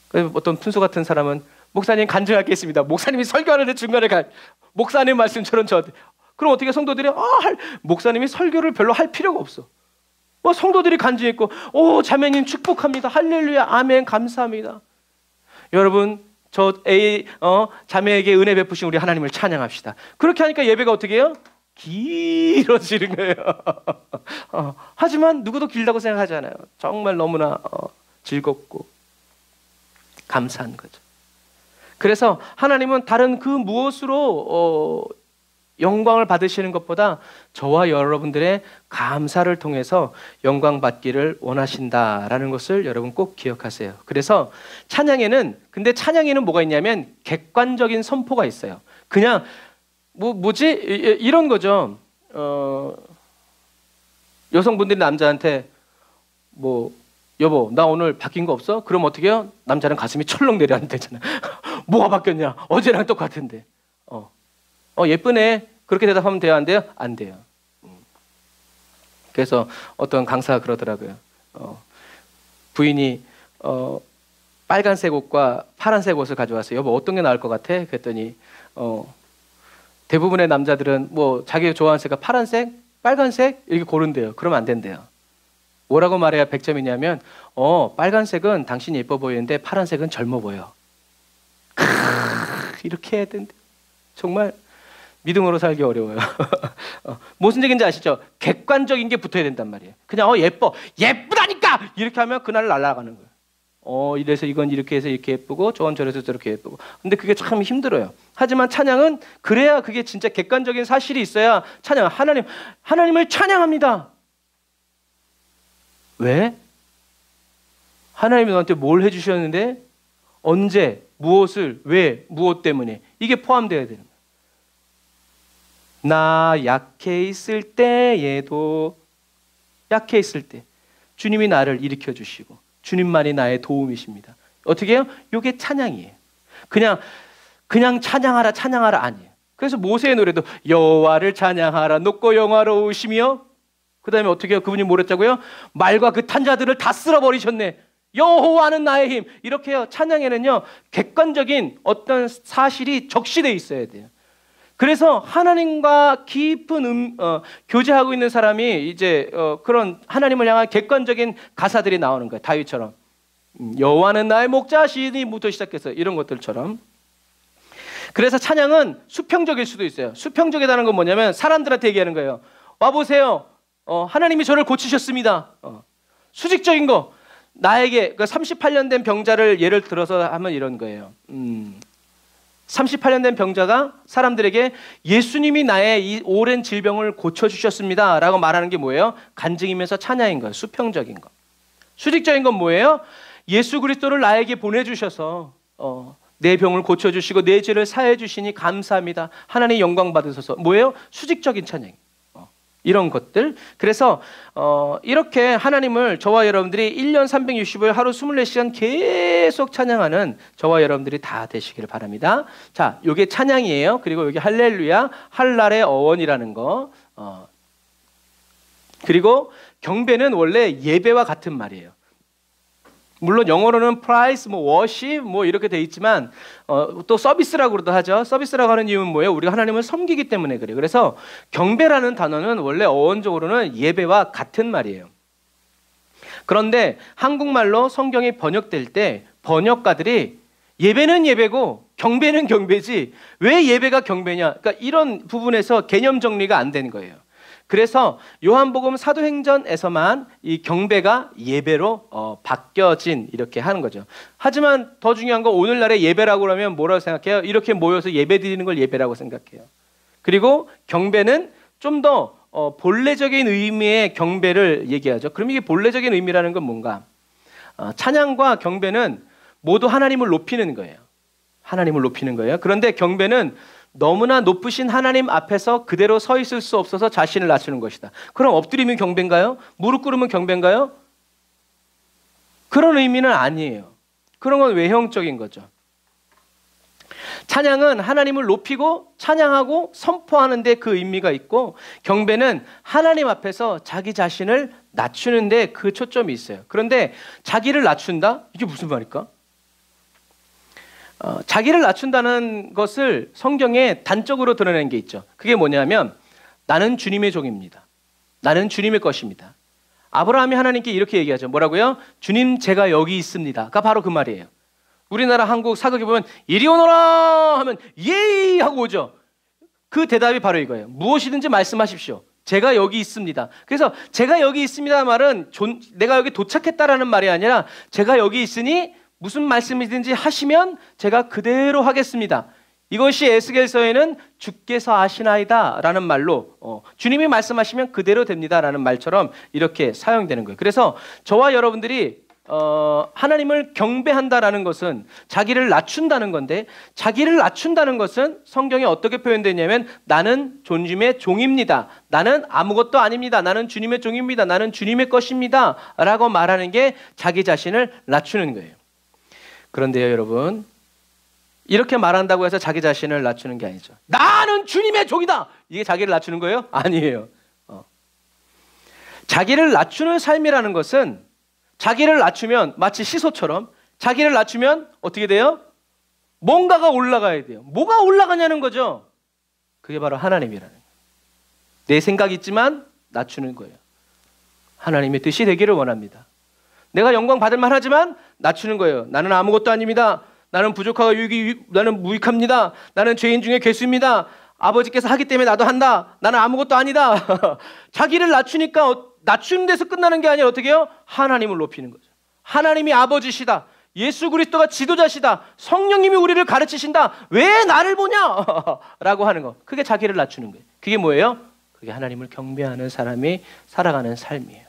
그래서 어떤 푼수 같은 사람은 목사님 간증할 게 있습니다. 목사님이 설교하는데 중간에 목사님 말씀처럼 저한테. 그럼 어떻게 성도들이 목사님이 설교를 별로 할 필요가 없어. 뭐 성도들이 간증했고 자매님 축복합니다. 할렐루야 아멘 감사합니다. 여러분 자매에게 은혜 베푸신 우리 하나님을 찬양합시다. 그렇게 하니까 예배가 어떻게 해요? 길어지는 거예요. 하지만 누구도 길다고 생각하지 않아요. 정말 너무나 즐겁고 감사한 거죠. 그래서 하나님은 다른 그 무엇으로 영광을 받으시는 것보다 저와 여러분들의 감사를 통해서 영광 받기를 원하신다라는 것을 여러분 꼭 기억하세요. 그래서 근데 찬양에는 뭐가 있냐면 객관적인 선포가 있어요. 그냥 이런 거죠. 여성분들이 남자한테 여보 나 오늘 바뀐 거 없어? 그럼 어떻게 해요? 남자는 가슴이 철렁 내려앉대잖아. 뭐가 바뀌었냐? 어제랑 똑같은데. 예쁘네. 그렇게 대답하면 돼요? 안 돼요? 안 돼요. 그래서 어떤 강사가 그러더라고요. 부인이 빨간색 옷과 파란색 옷을 가져왔어요. 여보 어떤 게 나을 것 같아? 그랬더니 대부분의 남자들은 자기가 좋아하는 색깔 파란색, 빨간색 이렇게 고른대요. 그러면 안 된대요. 뭐라고 말해야 100점이냐면 빨간색은 당신이 예뻐 보이는데 파란색은 젊어 보여. 이렇게 해야 된대. 정말 믿음으로 살기 어려워요. 무슨 얘기인지 아시죠? 객관적인 게 붙어야 된단 말이에요. 그냥 예쁘다니까 이렇게 하면 그날 날아가는 거예요. 이래서 이건 이렇게 해서 이렇게 예쁘고 저건 저래서 저렇게 예쁘고. 근데 그게 참 힘들어요. 하지만 찬양은 그래야 그게 진짜 객관적인 사실이 있어야 하나님을 찬양합니다. 왜? 하나님이 너한테 뭘 해주셨는데 언제 무엇을 왜 무엇 때문에 이게 포함되어야 되는 거예요. 나 약해 있을 때에도 약해 있을 때 주님이 나를 일으켜 주시고 주님만이 나의 도움이십니다. 어떻게 해요? 이게 찬양이에요. 그냥 찬양하라 아니에요. 그래서 모세의 노래도 여호와를 찬양하라 높고 영화로우시며 그 다음에 어떻게 해요? 그분이 뭐랬다고요? 말과 그 탄자들을 다 쓸어버리셨네. 여호와는 나의 힘. 이렇게 해요. 찬양에는요 객관적인 어떤 사실이 적시되어 있어야 돼요. 그래서 하나님과 깊은 교제하고 있는 사람이 이제 그런 하나님을 향한 객관적인 가사들이 나오는 거예요. 다윗처럼 여호와는 나의 목자시니부터 시작해서 이런 것들처럼. 그래서 찬양은 수평적일 수도 있어요. 수평적이라는 건 뭐냐면 사람들한테 얘기하는 거예요. 와보세요. 하나님이 저를 고치셨습니다. 수직적인 거. 나에게 38년 된 병자를 예를 들어서 하면 이런 거예요. 38년 된 병자가 사람들에게 예수님이 나의 이 오랜 질병을 고쳐주셨습니다 라고 말하는 게 뭐예요? 간증이면서 찬양인 거예요. 수평적인 거. 수직적인 건 뭐예요? 예수 그리스도를 나에게 보내주셔서 내 병을 고쳐주시고 내 죄를 사해 주시니 감사합니다. 하나님 영광 받으셔서 뭐예요? 수직적인 찬양. 이런 것들. 그래서 이렇게 하나님을 저와 여러분들이 1년 365일 하루 24시간 계속 찬양하는 저와 여러분들이 다 되시기를 바랍니다. 자, 요게 찬양이에요. 그리고 여기 할렐루야, 할랄의 어원이라는 거. 그리고 경배는 원래 예배와 같은 말이에요. 물론 영어로는 프라이스, 워십 이렇게 돼 있지만 또 서비스라고도 하죠. 서비스라고 하는 이유는 뭐예요? 우리가 하나님을 섬기기 때문에 그래요. 그래서 경배라는 단어는 원래 어원적으로는 예배와 같은 말이에요. 그런데 한국말로 성경이 번역될 때 번역가들이 예배는 예배고 경배는 경배지 왜 예배가 경배냐? 그러니까 이런 부분에서 개념 정리가 안 된 거예요. 그래서 요한복음 사도행전에서만 이 경배가 예배로 바뀌어진 이렇게 하는 거죠. 하지만 더 중요한 건 오늘날의 예배라고 하면 뭐라고 생각해요? 이렇게 모여서 예배 드리는 걸 예배라고 생각해요. 그리고 경배는 좀 더 본래적인 의미의 경배를 얘기하죠. 그럼 이게 본래적인 의미라는 건 뭔가? 찬양과 경배는 모두 하나님을 높이는 거예요. 하나님을 높이는 거예요. 그런데 경배는 너무나 높으신 하나님 앞에서 그대로 서 있을 수 없어서 자신을 낮추는 것이다. 그럼 엎드리면 경배인가요? 무릎 꿇으면 경배인가요? 그런 의미는 아니에요. 그런 건 외형적인 거죠. 찬양은 하나님을 높이고 찬양하고 선포하는 데 그 의미가 있고 경배는 하나님 앞에서 자기 자신을 낮추는 데 그 초점이 있어요. 그런데 자기를 낮춘다? 이게 무슨 말일까? 자기를 낮춘다는 것을 성경에 단적으로 드러낸 게 있죠. 그게 뭐냐면 나는 주님의 종입니다. 나는 주님의 것입니다. 아브라함이 하나님께 이렇게 얘기하죠. 뭐라고요? 주님, 제가 여기 있습니다가 바로 그 말이에요. 우리나라 한국 사극에 보면 이리 오너라 하면 예이 하고 오죠. 그 대답이 바로 이거예요. 무엇이든지 말씀하십시오. 제가 여기 있습니다. 그래서 제가 여기 있습니다 말은 내가 여기 도착했다라는 말이 아니라 제가 여기 있으니 무슨 말씀이든지 하시면 제가 그대로 하겠습니다. 이것이 에스겔서에는 주께서 아시나이다 라는 말로 주님이 말씀하시면 그대로 됩니다 라는 말처럼 이렇게 사용되는 거예요. 그래서 저와 여러분들이 하나님을 경배한다라는 것은 자기를 낮춘다는 건데, 자기를 낮춘다는 것은 성경에 어떻게 표현되냐면 나는 주님의 종입니다. 나는 아무것도 아닙니다. 나는 주님의 종입니다. 나는 주님의 것입니다 라고 말하는 게 자기 자신을 낮추는 거예요. 그런데요 여러분, 이렇게 말한다고 해서 자기 자신을 낮추는 게 아니죠. 나는 주님의 종이다! 이게 자기를 낮추는 거예요? 아니에요. 자기를 낮추는 삶이라는 것은 자기를 낮추면 마치 시소처럼 자기를 낮추면 어떻게 돼요? 뭔가가 올라가야 돼요. 뭐가 올라가냐는 거죠. 그게 바로 하나님이라는 거예요. 내 생각이 있지만 낮추는 거예요. 하나님의 뜻이 되기를 원합니다. 내가 영광 받을 만하지만 낮추는 거예요. 나는 아무것도 아닙니다. 나는 부족하고 나는 무익합니다. 나는 죄인 중에 괴수입니다. 아버지께서 하기 때문에 나도 한다. 나는 아무것도 아니다. 자기를 낮추니까 낮추는 데서 끝나는 게 아니라 어떻게 해요? 하나님을 높이는 거죠. 하나님이 아버지시다. 예수 그리스도가 지도자시다. 성령님이 우리를 가르치신다. 왜 나를 보냐? 라고 하는 거. 그게 자기를 낮추는 거예요. 그게 뭐예요? 그게 하나님을 경배하는 사람이 살아가는 삶이에요.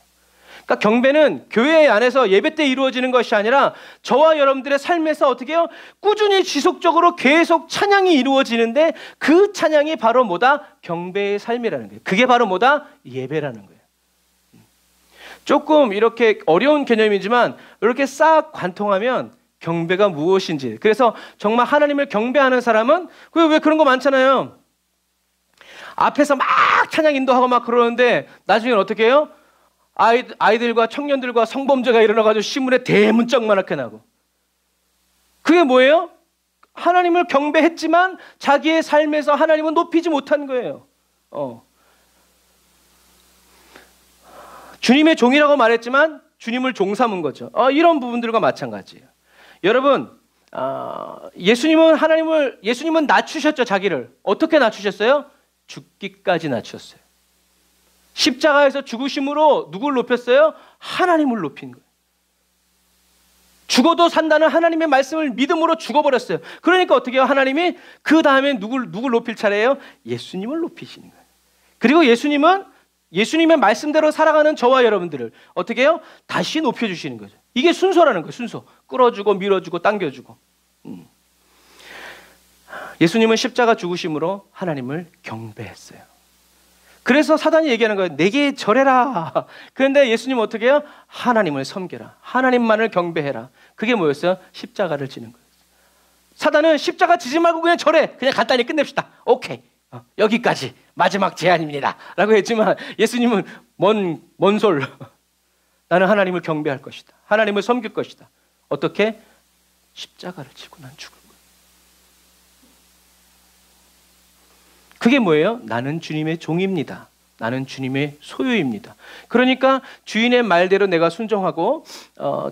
그러니까 경배는 교회 안에서 예배 때 이루어지는 것이 아니라 저와 여러분들의 삶에서 어떻게 해요? 꾸준히 지속적으로 계속 찬양이 이루어지는데 그 찬양이 바로 뭐다? 경배의 삶이라는 거예요. 그게 바로 뭐다? 예배라는 거예요. 조금 이렇게 어려운 개념이지만 이렇게 싹 관통하면 경배가 무엇인지, 그래서 정말 하나님을 경배하는 사람은 왜 그런 거 많잖아요. 앞에서 막 찬양 인도하고 막 그러는데 나중에는 어떻게 해요? 아이들과 청년들과 성범죄가 일어나가지고 신문에 대문짝만하게 나고. 그게 뭐예요? 하나님을 경배했지만 자기의 삶에서 하나님은 높이지 못한 거예요. 주님의 종이라고 말했지만 주님을 종 삼은 거죠. 이런 부분들과 마찬가지예요. 여러분, 예수님은 낮추셨죠. 자기를 어떻게 낮추셨어요? 죽기까지 낮추셨어요. 십자가에서 죽으심으로 누굴 높였어요? 하나님을 높인 거예요. 죽어도 산다는 하나님의 말씀을 믿음으로 죽어버렸어요. 그러니까 어떻게 해요? 하나님이 그 다음에 누굴 높일 차례예요? 예수님을 높이시는 거예요. 그리고 예수님의 말씀대로 살아가는 저와 여러분들을 어떻게 해요? 다시 높여주시는 거죠. 이게 순서라는 거예요. 순서. 끌어주고 밀어주고 당겨주고. 예수님은 십자가 죽으심으로 하나님을 경배했어요. 그래서 사단이 얘기하는 거예요. 내게 절해라. 그런데 예수님은 어떻게 해요? 하나님을 섬겨라. 하나님만을 경배해라. 그게 뭐였어요? 십자가를 지는 거예요. 사단은 십자가 지지 말고 그냥 절해. 그냥 간단히 끝냅시다. 오케이. 여기까지 마지막 제안입니다 라고 했지만 예수님은 먼 솔. 나는 하나님을 경배할 것이다. 하나님을 섬길 것이다. 어떻게? 십자가를 지고 난 죽을 거예요. 그게 뭐예요? 나는 주님의 종입니다. 나는 주님의 소유입니다. 그러니까 주인의 말대로 내가 순종하고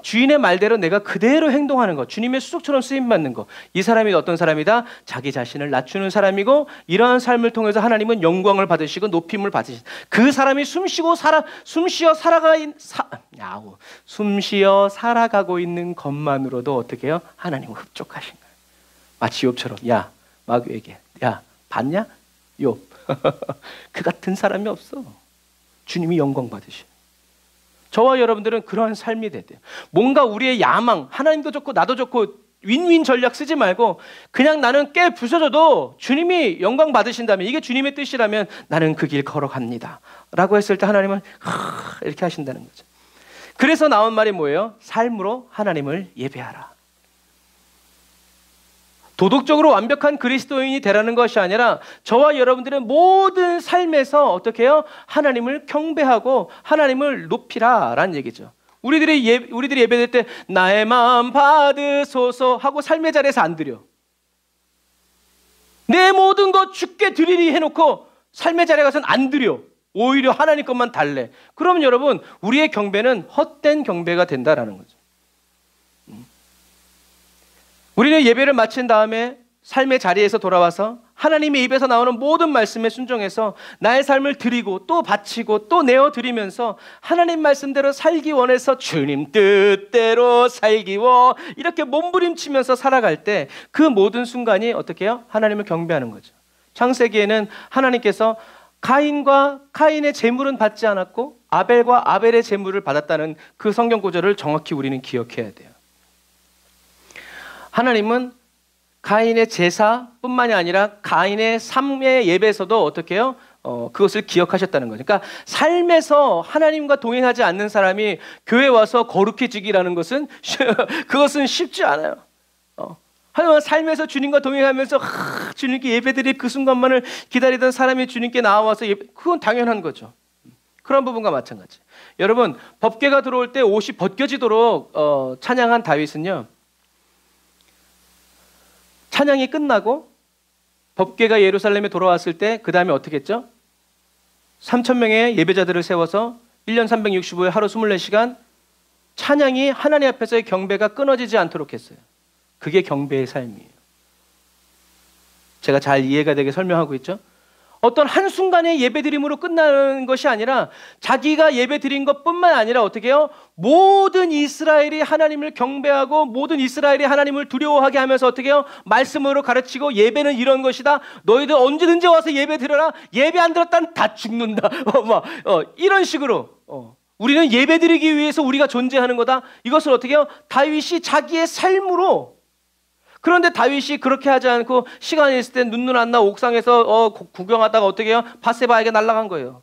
주인의 말대로 내가 그대로 행동하는 것, 주님의 수족처럼 쓰임받는 것. 이 사람이 어떤 사람이다? 자기 자신을 낮추는 사람이고, 이러한 삶을 통해서 하나님은 영광을 받으시고 높임을 받으시고, 그 사람이 숨쉬어 살아가고 있는 것만으로도 어떻게 해요? 하나님은 흡족하신 거예요. 마치 욥처럼, 야 마귀에게, 야 봤냐? 욥 그 같은 사람이 없어. 주님이 영광 받으시. 저와 여러분들은 그러한 삶이 돼야 돼요. 뭔가 우리의 야망, 하나님도 좋고 나도 좋고 윈윈 전략 쓰지 말고 그냥 나는 깨 부서져도 주님이 영광 받으신다면, 이게 주님의 뜻이라면 나는 그 길 걸어갑니다 라고 했을 때 하나님은 이렇게 하신다는 거죠. 그래서 나온 말이 뭐예요? 삶으로 하나님을 예배하라. 도덕적으로 완벽한 그리스도인이 되라는 것이 아니라 저와 여러분들은 모든 삶에서 어떻게 해요? 하나님을 경배하고 하나님을 높이라라는 얘기죠. 우리들이 예배드릴 때 나의 마음 받으소서 하고 삶의 자리에서 안 드려. 내 모든 것 주께 드리리 해놓고 삶의 자리에 가서는 안 드려. 오히려 하나님 것만 달래. 그러면 여러분, 우리의 경배는 헛된 경배가 된다라는 거죠. 우리는 예배를 마친 다음에 삶의 자리에서 돌아와서 하나님의 입에서 나오는 모든 말씀에 순종해서 나의 삶을 드리고 또 바치고 또 내어드리면서 하나님 말씀대로 살기 원해서 주님 뜻대로 살기 원 이렇게 몸부림치면서 살아갈 때 그 모든 순간이 어떻게 해요? 하나님을 경배하는 거죠. 창세기에는 하나님께서 가인과 카인의 제물은 받지 않았고 아벨과 아벨의 제물을 받았다는 그 성경 구절을 정확히 우리는 기억해야 돼요. 하나님은 가인의 제사뿐만이 아니라 가인의 삶의 예배에서도 어떻게 해요? 그것을 기억하셨다는 거죠. 그러니까 삶에서 하나님과 동행하지 않는 사람이 교회 와서 거룩해지기라는 것은 그것은 쉽지 않아요. 하지만 삶에서 주님과 동행하면서 주님께 예배드릴 그 순간만을 기다리던 사람이 주님께 나와서 그건 당연한 거죠. 그런 부분과 마찬가지. 여러분, 법궤가 들어올 때 옷이 벗겨지도록 찬양한 다윗은요, 찬양이 끝나고 법궤가 예루살렘에 돌아왔을 때 그 다음에 어떻게 했죠? 3,000명의 예배자들을 세워서 1년 365일 하루 24시간 찬양이 하나님 앞에서의 경배가 끊어지지 않도록 했어요. 그게 경배의 삶이에요. 제가 잘 이해가 되게 설명하고 있죠? 어떤 한순간의 예배드림으로 끝나는 것이 아니라 자기가 예배드린 것뿐만 아니라 어떻게 해요? 모든 이스라엘이 하나님을 경배하고 모든 이스라엘이 하나님을 두려워하게 하면서 어떻게 해요? 말씀으로 가르치고 예배는 이런 것이다. 너희들 언제든지 와서 예배 드려라. 예배 안 드렸다면 다 죽는다. 이런 식으로 우리는 예배드리기 위해서 우리가 존재하는 거다. 이것을 어떻게 해요? 다윗이 자기의 삶으로. 그런데 다윗이 그렇게 하지 않고 시간이 있을 때 눈 안 나 옥상에서 구경하다가 어떻게 해요? 바세바에게 날아간 거예요.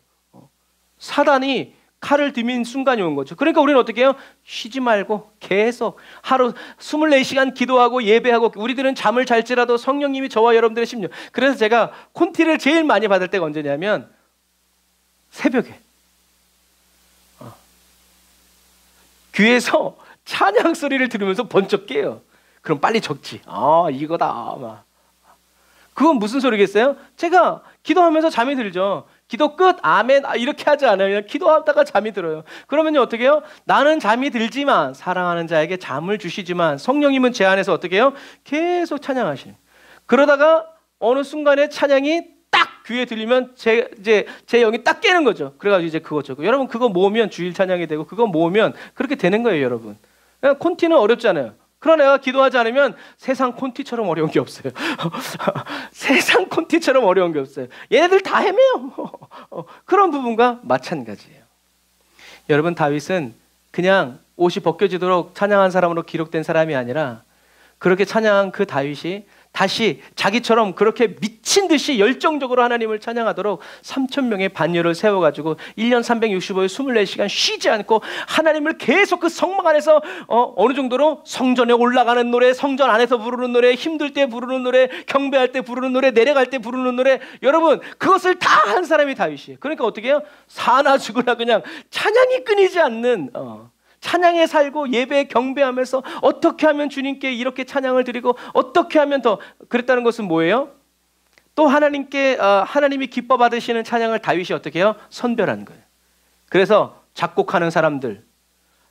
사단이 칼을 들민 순간이 온 거죠. 그러니까 우리는 어떻게 해요? 쉬지 말고 계속 하루 24시간 기도하고 예배하고 우리들은 잠을 잘지라도 성령님이 저와 여러분들의 심령. 그래서 제가 콘티를 제일 많이 받을 때가 언제냐면 새벽에 귀에서 찬양 소리를 들으면서 번쩍 깨요. 그럼 빨리 적지. 이거다. 그건 무슨 소리겠어요? 제가 기도하면서 잠이 들죠. 기도 끝, 아멘, 이렇게 하지 않아요. 그냥 기도하다가 잠이 들어요. 그러면요, 어떻게 해요? 나는 잠이 들지만, 사랑하는 자에게 잠을 주시지만, 성령님은 제 안에서 어떻게 해요? 계속 찬양하시는. 그러다가 어느 순간에 찬양이 딱 귀에 들리면 제 영이 딱 깨는 거죠. 그래가지고 이제 그거 적고. 여러분, 그거 모으면 주일 찬양이 되고, 그거 모으면 그렇게 되는 거예요, 여러분. 그냥 콘티는 어렵잖아요. 그러나 내가 기도하지 않으면 세상 콘티처럼 어려운 게 없어요. 세상 콘티처럼 어려운 게 없어요. 얘네들 다 헤매요. 그런 부분과 마찬가지예요. 여러분, 다윗은 그냥 옷이 벗겨지도록 찬양한 사람으로 기록된 사람이 아니라 그렇게 찬양한 그 다윗이 다시 자기처럼 그렇게 미친 듯이 열정적으로 하나님을 찬양하도록 3,000명의 반열을 세워가지고 1년 365일 24시간 쉬지 않고 하나님을 계속 그 성막 안에서 어느 정도로 성전에 올라가는 노래, 성전 안에서 부르는 노래, 힘들 때 부르는 노래, 경배할 때 부르는 노래, 내려갈 때 부르는 노래, 여러분 그것을 다 한 사람이 다윗이에요. 그러니까 어떻게 해요? 사나 죽으나 그냥 찬양이 끊이지 않는 찬양에 살고 예배에 경배하면서 어떻게 하면 주님께 이렇게 찬양을 드리고 어떻게 하면 더 그랬다는 것은 뭐예요? 또 하나님이 기뻐 받으시는 찬양을 다윗이 어떻게 해요? 선별한 거예요. 그래서 작곡하는 사람들,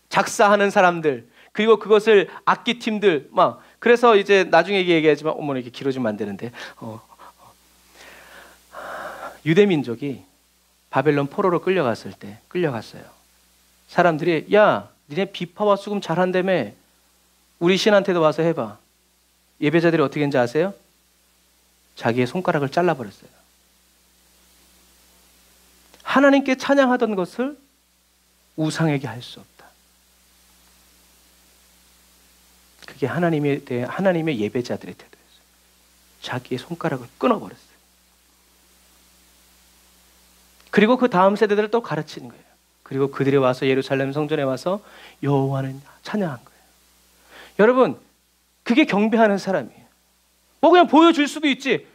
작사하는 사람들, 그리고 그것을 악기팀들 그래서 이제 나중에 얘기하지만 어머나 이렇게 길어지면 안 되는데 유대 민족이 바벨론 포로로 끌려갔을 때 끌려갔어요. 사람들이 야 니네 비파와 수금 잘한다며 우리 신한테도 와서 해봐. 예배자들이 어떻게 했는지 아세요? 자기의 손가락을 잘라버렸어요. 하나님께 찬양하던 것을 우상에게 할 수 없다. 그게 하나님의 예배자들의 태도였어요. 자기의 손가락을 끊어버렸어요. 그리고 그 다음 세대들을 또 가르치는 거예요. 그리고 그들이 와서 예루살렘 성전에 와서 여호와는 찬양한 거예요. 여러분, 그게 경배하는 사람이에요. 그냥 보여줄 수도 있지.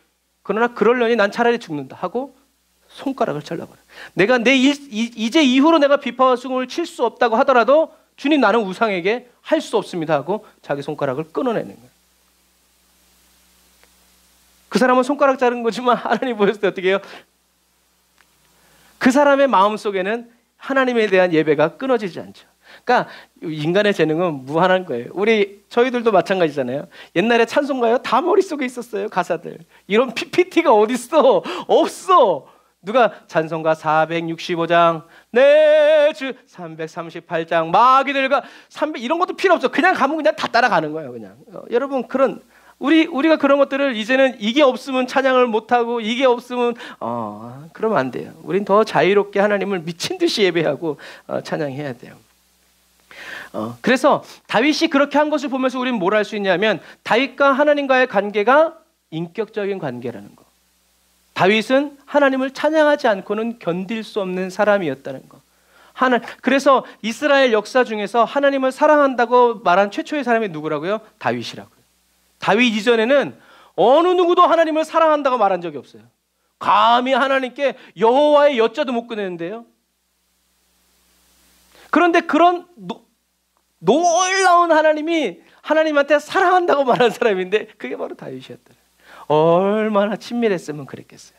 그러나 그러려니 난 차라리 죽는다 하고 손가락을 잘라버려요. 내가 이제 이후로 내가 비파와 수금을 칠 수 없다고 하더라도 주님 나는 우상에게 할 수 없습니다 하고 자기 손가락을 끊어내는 거예요. 그 사람은 손가락 자른 거지만 하나님 보였을 때 어떻게 해요? 그 사람의 마음속에는 하나님에 대한 예배가 끊어지지 않죠. 그러니까 인간의 재능은 무한한 거예요. 저희들도 마찬가지잖아요. 옛날에 찬송가요? 다 머릿속에 있었어요. 가사들. 이런 PPT가 어딨어? 없어. 누가 찬송가 465장 내 주 338장 마귀들과 300 이런 것도 필요 없어. 그냥 가면 그냥 다 따라가는 거예요. 그냥 여러분 그런 우리가 그런 것들을 이제는 이게 없으면 찬양을 못하고 이게 없으면 그러면 안 돼요. 우린 더 자유롭게 하나님을 미친 듯이 예배하고 찬양해야 돼요. 그래서 다윗이 그렇게 한 것을 보면서 우리는 뭘 알 수 있냐면 다윗과 하나님과의 관계가 인격적인 관계라는 거. 다윗은 하나님을 찬양하지 않고는 견딜 수 없는 사람이었다는 거. 그래서 이스라엘 역사 중에서 하나님을 사랑한다고 말한 최초의 사람이 누구라고요? 다윗이라고요. 다윗 이전에는 어느 누구도 하나님을 사랑한다고 말한 적이 없어요. 감히 하나님께 여호와의 여자도 못 꺼내는데요. 그런데 그런 놀라운 하나님이 하나님한테 사랑한다고 말한 사람인데 그게 바로 다윗이었더래요. 얼마나 친밀했으면 그랬겠어요.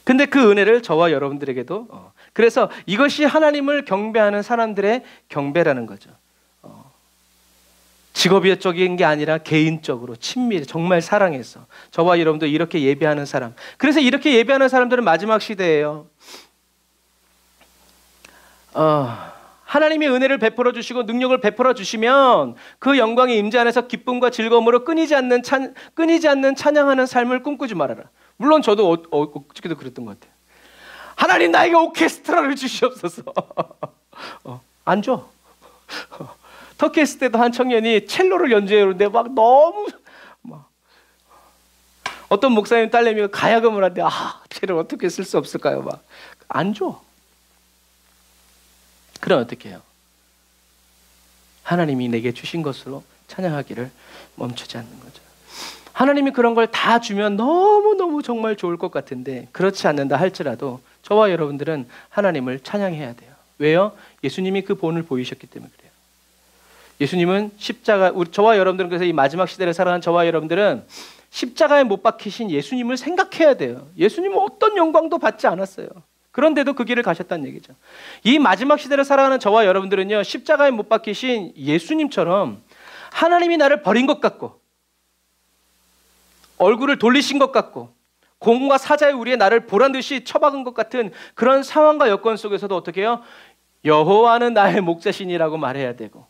근데 그 은혜를 저와 여러분들에게도 그래서 이것이 하나님을 경배하는 사람들의 경배라는 거죠. 직업적인 게 아니라 개인적으로 친밀 정말 사랑해서 저와 여러분도 이렇게 예배하는 사람. 그래서 이렇게 예배하는 사람들은 마지막 시대예요. 하나님이 은혜를 베풀어 주시고 능력을 베풀어 주시면 그 영광의 임재 안에서 기쁨과 즐거움으로 끊이지 않는 찬양하는 삶을 꿈꾸지 말아라. 물론 저도 어저께도 그랬던 것 같아요. 하나님 나에게 오케스트라를 주시옵소서. 안 줘. 터키 했을 때도 한 청년이 첼로를 연주해오는데 너무 어떤 목사님 딸내미가 가야금을 하는데 쟤를 어떻게 쓸 수 없을까요? 안 줘. 그럼 어떻게 해요? 하나님이 내게 주신 것으로 찬양하기를 멈추지 않는 거죠. 하나님이 그런 걸 다 주면 너무너무 정말 좋을 것 같은데 그렇지 않는다 할지라도 저와 여러분들은 하나님을 찬양해야 돼요. 왜요? 예수님이 그 본을 보이셨기 때문에 그래요. 예수님은 저와 여러분들은 그래서 이 마지막 시대를 살아가는 저와 여러분들은 십자가에 못 박히신 예수님을 생각해야 돼요. 예수님은 어떤 영광도 받지 않았어요. 그런데도 그 길을 가셨다는 얘기죠. 이 마지막 시대를 살아가는 저와 여러분들은요, 십자가에 못 박히신 예수님처럼 하나님이 나를 버린 것 같고 얼굴을 돌리신 것 같고 공과 사자의 우리의 나를 보란듯이 쳐박은 것 같은 그런 상황과 여건 속에서도 어떻게 해요? 여호와는 나의 목자신이라고 말해야 되고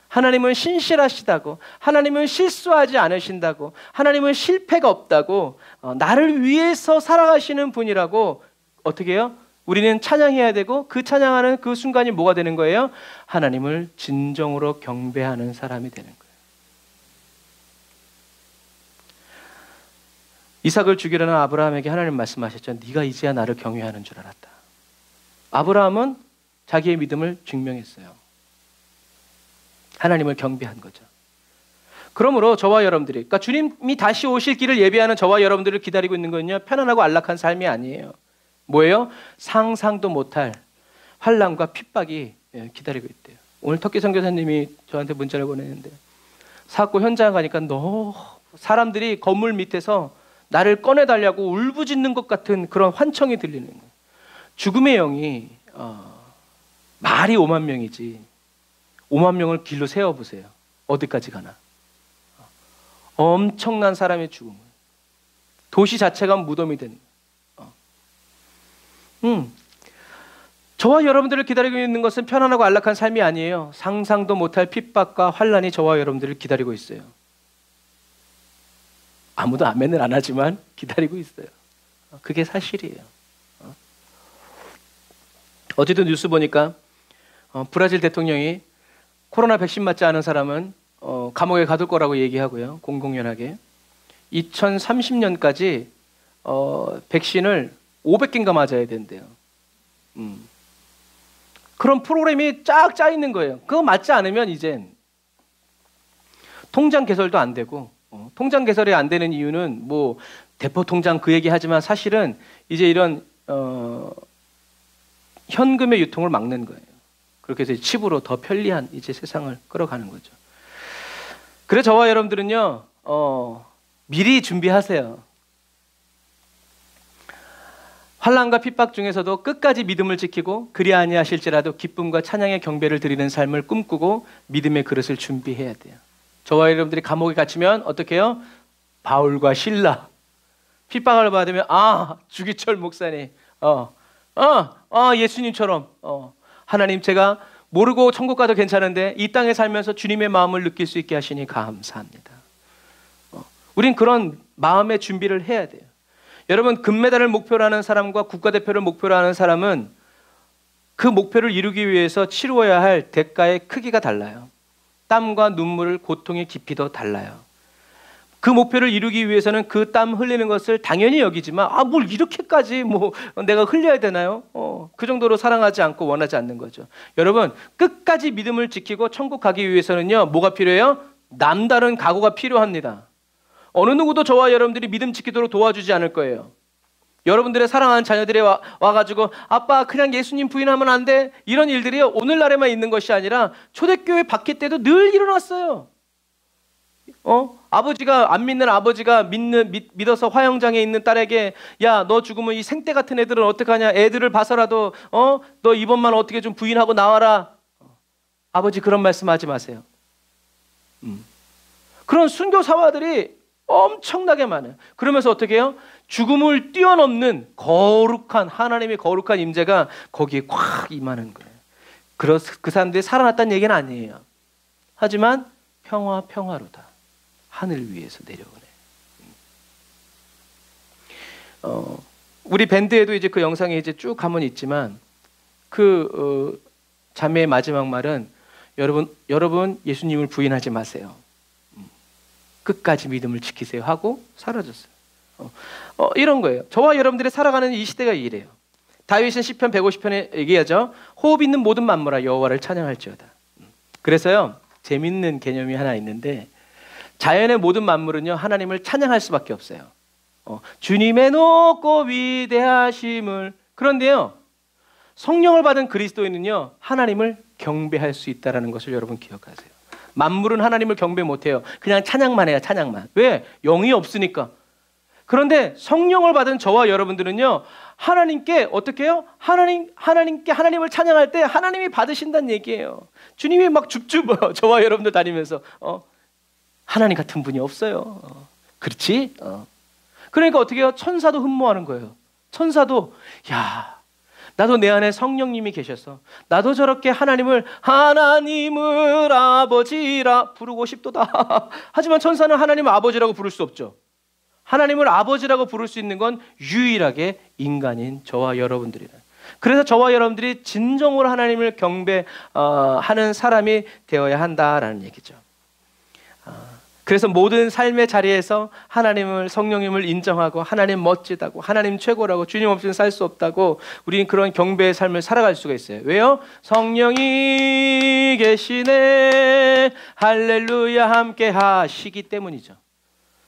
하나님은 신실하시다고, 하나님은 실수하지 않으신다고, 하나님은 실패가 없다고, 나를 위해서 살아가시는 분이라고 어떻게 해요? 우리는 찬양해야 되고 그 찬양하는 그 순간이 뭐가 되는 거예요? 하나님을 진정으로 경배하는 사람이 되는 거예요. 이삭을 죽이려는 아브라함에게 하나님 말씀하셨죠. 네가 이제야 나를 경외하는 줄 알았다. 아브라함은 자기의 믿음을 증명했어요. 하나님을 경배한 거죠. 그러므로 저와 여러분들이, 그러니까 주님이 다시 오실 길을 예비하는 저와 여러분들을 기다리고 있는 건요, 편안하고 안락한 삶이 아니에요. 뭐예요? 상상도 못할 환난과 핍박이 기다리고 있대요. 오늘 터키 선교사님이 저한테 문자를 보냈는데 사고 현장 가니까 사람들이 건물 밑에서 나를 꺼내달라고 울부짖는 것 같은 그런 환청이 들리는 거예요. 죽음의 영이 말이 5만 명이지 5만 명을 길로 세워보세요. 어디까지 가나. 엄청난 사람의 죽음을. 도시 자체가 무덤이 되는 거예요. 저와 여러분들을 기다리고 있는 것은 편안하고 안락한 삶이 아니에요. 상상도 못할 핍박과 환난이 저와 여러분들을 기다리고 있어요. 아무도 아멘을 안 하지만 기다리고 있어요. 그게 사실이에요. 어제도 뉴스 보니까 브라질 대통령이 코로나 백신 맞지 않은 사람은 감옥에 가둘 거라고 얘기하고요. 공공연하게 2030년까지 백신을 500개인가 맞아야 된대요. 그런 프로그램이 쫙 짜 있는 거예요. 그거 맞지 않으면 이젠 통장 개설도 안 되고, 통장 개설이 안 되는 이유는 뭐 대포 통장 그 얘기 하지만 사실은 이제 이런 현금의 유통을 막는 거예요. 그렇게 해서 칩으로 더 편리한 이제 세상을 끌어가는 거죠. 그래서 저와 여러분들은요, 미리 준비하세요. 환난과 핍박 중에서도 끝까지 믿음을 지키고 그리 아니하실지라도 기쁨과 찬양의 경배를 드리는 삶을 꿈꾸고 믿음의 그릇을 준비해야 돼요. 저와 여러분들이 감옥에 갇히면 어떻게 해요? 바울과 실라 핍박을 받으면 주기철 목사님 예수님처럼 하나님 제가 모르고 천국 가도 괜찮은데 이 땅에 살면서 주님의 마음을 느낄 수 있게 하시니 감사합니다. 우린 그런 마음의 준비를 해야 돼요. 여러분, 금메달을 목표로 하는 사람과 국가대표를 목표로 하는 사람은 그 목표를 이루기 위해서 치루어야 할 대가의 크기가 달라요. 땀과 눈물, 고통의 깊이도 달라요. 그 목표를 이루기 위해서는 그 땀 흘리는 것을 당연히 여기지만 뭘 이렇게까지 내가 흘려야 되나요? 그 정도로 사랑하지 않고 원하지 않는 거죠. 여러분, 끝까지 믿음을 지키고 천국 가기 위해서는요, 뭐가 필요해요? 남다른 각오가 필요합니다. 어느 누구도 저와 여러분들이 믿음 지키도록 도와주지 않을 거예요. 여러분들의 사랑하는 자녀들이 와가지고 아빠 그냥 예수님 부인하면 안 돼, 이런 일들이 오늘날에만 있는 것이 아니라 초대교회 바뀔 때도 늘 일어났어요. 아버지가 안 믿는 아버지가 믿어서 화영장에 있는 딸에게 야, 너 죽으면 이 생떼 같은 애들은 어떡하냐, 애들을 봐서라도 너 이번만 어떻게 좀 부인하고 나와라. 아버지 그런 말씀하지 마세요. 그런 순교사화들이 엄청나게 많아요. 그러면서 어떻게 해요? 죽음을 뛰어넘는 거룩한 하나님의 거룩한 임재가 거기에 꽉 임하는 거예요. 그 사람들이 살아났다는 얘기는 아니에요. 하지만 평화로다. 하늘 위에서 내려오네. 우리 밴드에도 이제 그 영상이 이제 쭉 가면 있지만 자매의 마지막 말은 여러분 예수님을 부인하지 마세요. 끝까지 믿음을 지키세요 하고 사라졌어요. 이런 거예요. 저와 여러분들이 살아가는 이 시대가 이래요. 다윗은 시편 150편에 얘기하죠. 호흡 있는 모든 만물아 여호와를 찬양할지어다. 그래서요, 재밌는 개념이 하나 있는데 자연의 모든 만물은요 하나님을 찬양할 수밖에 없어요. 주님의 높고 위대하심을. 그런데요, 성령을 받은 그리스도인은요 하나님을 경배할 수 있다는 것을 여러분 기억하세요. 만물은 하나님을 경배 못해요. 그냥 찬양만 해요. 찬양만. 왜? 영이 없으니까. 그런데 성령을 받은 저와 여러분들은요 하나님께 어떻게 해요? 하나님을 찬양할 때 하나님이 받으신다는 얘기예요. 주님이 막 줍줍어요. 저와 여러분들 다니면서 하나님 같은 분이 없어요. 그렇지? 그러니까 어떻게 해요? 천사도 흠모하는 거예요. 천사도 나도 내 안에 성령님이 계셔서 나도 저렇게 하나님을 아버지라 부르고 싶도다. 하지만 천사는 하나님을 아버지라고 부를 수 없죠. 하나님을 아버지라고 부를 수 있는 건 유일하게 인간인 저와 여러분들이다. 그래서 저와 여러분들이 진정으로 하나님을 경배하는 사람이 되어야 한다라는 얘기죠. 그래서 모든 삶의 자리에서 하나님을, 성령님을 인정하고 하나님 멋지다고, 하나님 최고라고, 주님 없이는 살 수 없다고 우리는 그런 경배의 삶을 살아갈 수가 있어요. 왜요? 성령이 계시네 할렐루야 함께 하시기 때문이죠.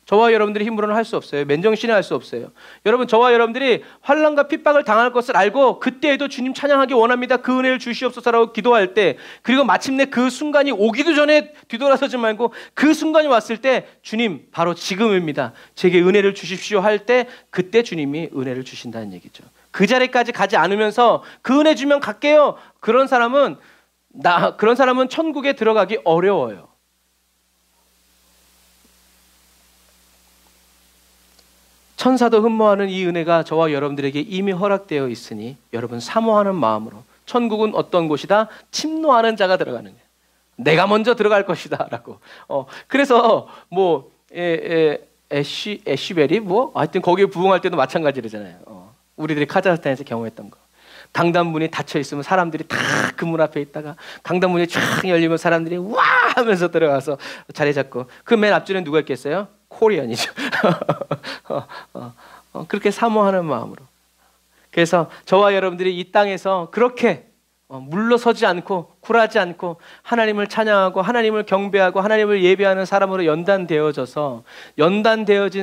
저와 여러분들이 힘으로는 할 수 없어요. 맨정신에 할 수 없어요. 여러분, 저와 여러분들이 환난과 핍박을 당할 것을 알고 그때에도 주님 찬양하기 원합니다. 그 은혜를 주시옵소서라고 기도할 때, 그리고 마침내 그 순간이 오기도 전에 뒤돌아서지 말고 그 순간이 왔을 때 주님 바로 지금입니다. 제게 은혜를 주십시오 할 때 그때 주님이 은혜를 주신다는 얘기죠. 그 자리까지 가지 않으면서 그 은혜 주면 갈게요. 그런 사람은 천국에 들어가기 어려워요. 천사도 흠모하는 이 은혜가 저와 여러분들에게 이미 허락되어 있으니 여러분 사모하는 마음으로, 천국은 어떤 곳이다? 침노하는 자가 들어가는 거예요. 내가 먼저 들어갈 것이다 라고. 그래서 애쉬베리 하여튼 거기에 부흥할 때도 마찬가지잖아요. 우리들이 카자흐스탄에서 경험했던 거. 강단문이 닫혀 있으면 사람들이 다 그 문 앞에 있다가 강단문이 쫙 열리면 사람들이 와 하면서 들어가서 자리 잡고, 그 맨 앞줄에 누가 있겠어요? 코리안이죠. 그렇게 사모하는 마음으로. 그래서 저와 여러분들이 이 땅에서 그렇게 물러서지 않고 굴하지 않고 하나님을 찬양하고 하나님을 경배하고 하나님을 예배하는 사람으로 연단되어진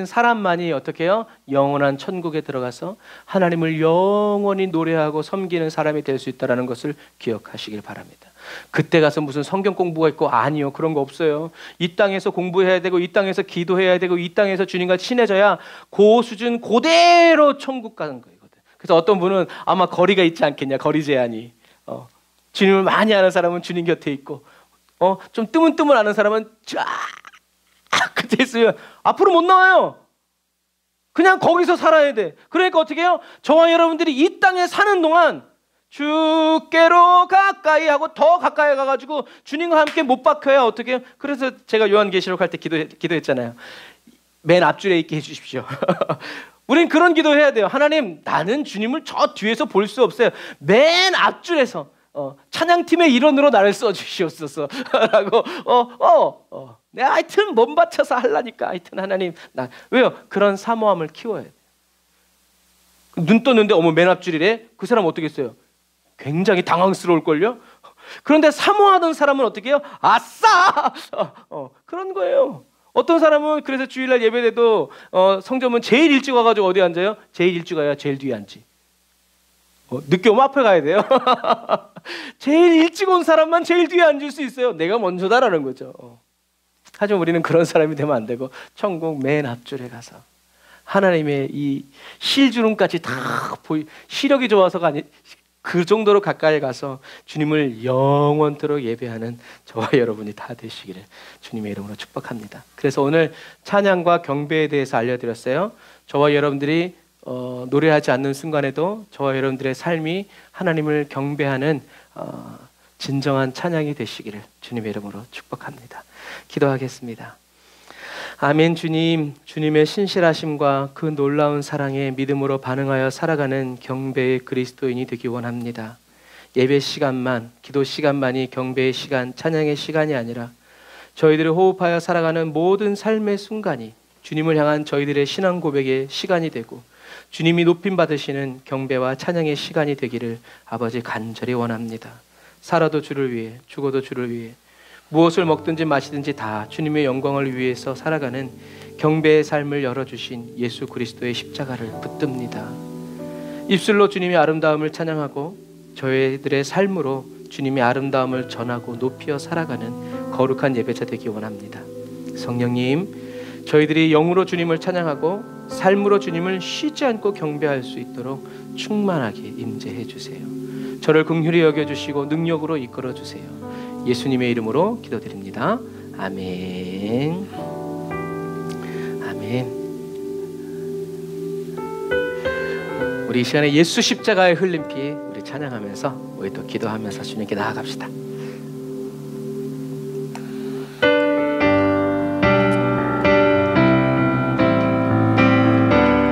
사람만이 어떻게 해요? 영원한 천국에 들어가서 하나님을 영원히 노래하고 섬기는 사람이 될 수 있다는 것을 기억하시길 바랍니다. 그때 가서 무슨 성경 공부가 있고, 아니요, 그런 거 없어요. 이 땅에서 공부해야 되고, 이 땅에서 기도해야 되고, 이 땅에서 주님과 친해져야 그 수준 그대로 천국 가는 거거든. 그래서 어떤 분은 아마 거리가 있지 않겠냐, 거리 제한이. 주님을 많이 아는 사람은 주님 곁에 있고, 좀 뜨문뜨문 아는 사람은 쫙 그때 있으면 앞으로 못 나와요. 그냥 거기서 살아야 돼. 그러니까 어떻게 해요? 저와 여러분들이 이 땅에 사는 동안 주께로 가까이 하고 더 가까이 가가지고 주님과 함께 못 박혀야 어떻게 해요? 그래서 제가 요한계시록 할 때 기도했잖아요. 맨 앞줄에 있게 해주십시오. 우린 그런 기도해야 돼요. 하나님, 나는 주님을 저 뒤에서 볼 수 없어요. 맨 앞줄에서 찬양팀의 일원으로 나를 써주시옵소서 라고 내가 하여튼 몸 바쳐서 하려니까 하여튼 하나님 왜요? 그런 사모함을 키워야 돼요. 눈 떴는데 어머 맨 앞줄이래? 그 사람 어떻게 했어요? 굉장히 당황스러울걸요? 그런데 사모하던 사람은 어떻게 해요? 아싸! 그런 거예요. 어떤 사람은 그래서 주일날 예배 때도 성점은 제일 일찍 와가지고 어디 앉아요? 제일 일찍 와야 제일 뒤에 앉지. 늦게 오면 앞에 가야 돼요. 제일 일찍 온 사람만 제일 뒤에 앉을 수 있어요. 내가 먼저다라는 거죠. 하지만 우리는 그런 사람이 되면 안 되고 천국 맨 앞줄에 가서 하나님의 이 실주름까지 다 시력이 좋아서가 아니 그 정도로 가까이 가서 주님을 영원토록 예배하는 저와 여러분이 다 되시기를 주님의 이름으로 축복합니다. 그래서 오늘 찬양과 경배에 대해서 알려드렸어요. 저와 여러분들이 노래하지 않는 순간에도 저와 여러분들의 삶이 하나님을 경배하는 진정한 찬양이 되시기를 주님의 이름으로 축복합니다. 기도하겠습니다. 아멘. 주님, 주님의 신실하심과 그 놀라운 사랑에 믿음으로 반응하여 살아가는 경배의 그리스도인이 되기 원합니다. 예배 시간만, 기도 시간만이 경배의 시간, 찬양의 시간이 아니라 저희들이 호흡하여 살아가는 모든 삶의 순간이 주님을 향한 저희들의 신앙 고백의 시간이 되고 주님이 높임 받으시는 경배와 찬양의 시간이 되기를 아버지 간절히 원합니다. 살아도 주를 위해, 죽어도 주를 위해, 무엇을 먹든지 마시든지 다 주님의 영광을 위해서 살아가는 경배의 삶을 열어주신 예수 그리스도의 십자가를 붙듭니다. 입술로 주님의 아름다움을 찬양하고 저희들의 삶으로 주님의 아름다움을 전하고 높여 살아가는 거룩한 예배자 되기 원합니다. 성령님, 저희들이 영으로 주님을 찬양하고 삶으로 주님을 쉬지 않고 경배할 수 있도록 충만하게 임재해 주세요. 저를 긍휼히 여겨주시고 능력으로 이끌어 주세요. 예수님의 이름으로 기도드립니다. 아멘. 아멘. 우리 이 시간에 예수 십자가의 흘린 피 우리 찬양하면서 우리 또 기도하면서 주님께 나아갑시다.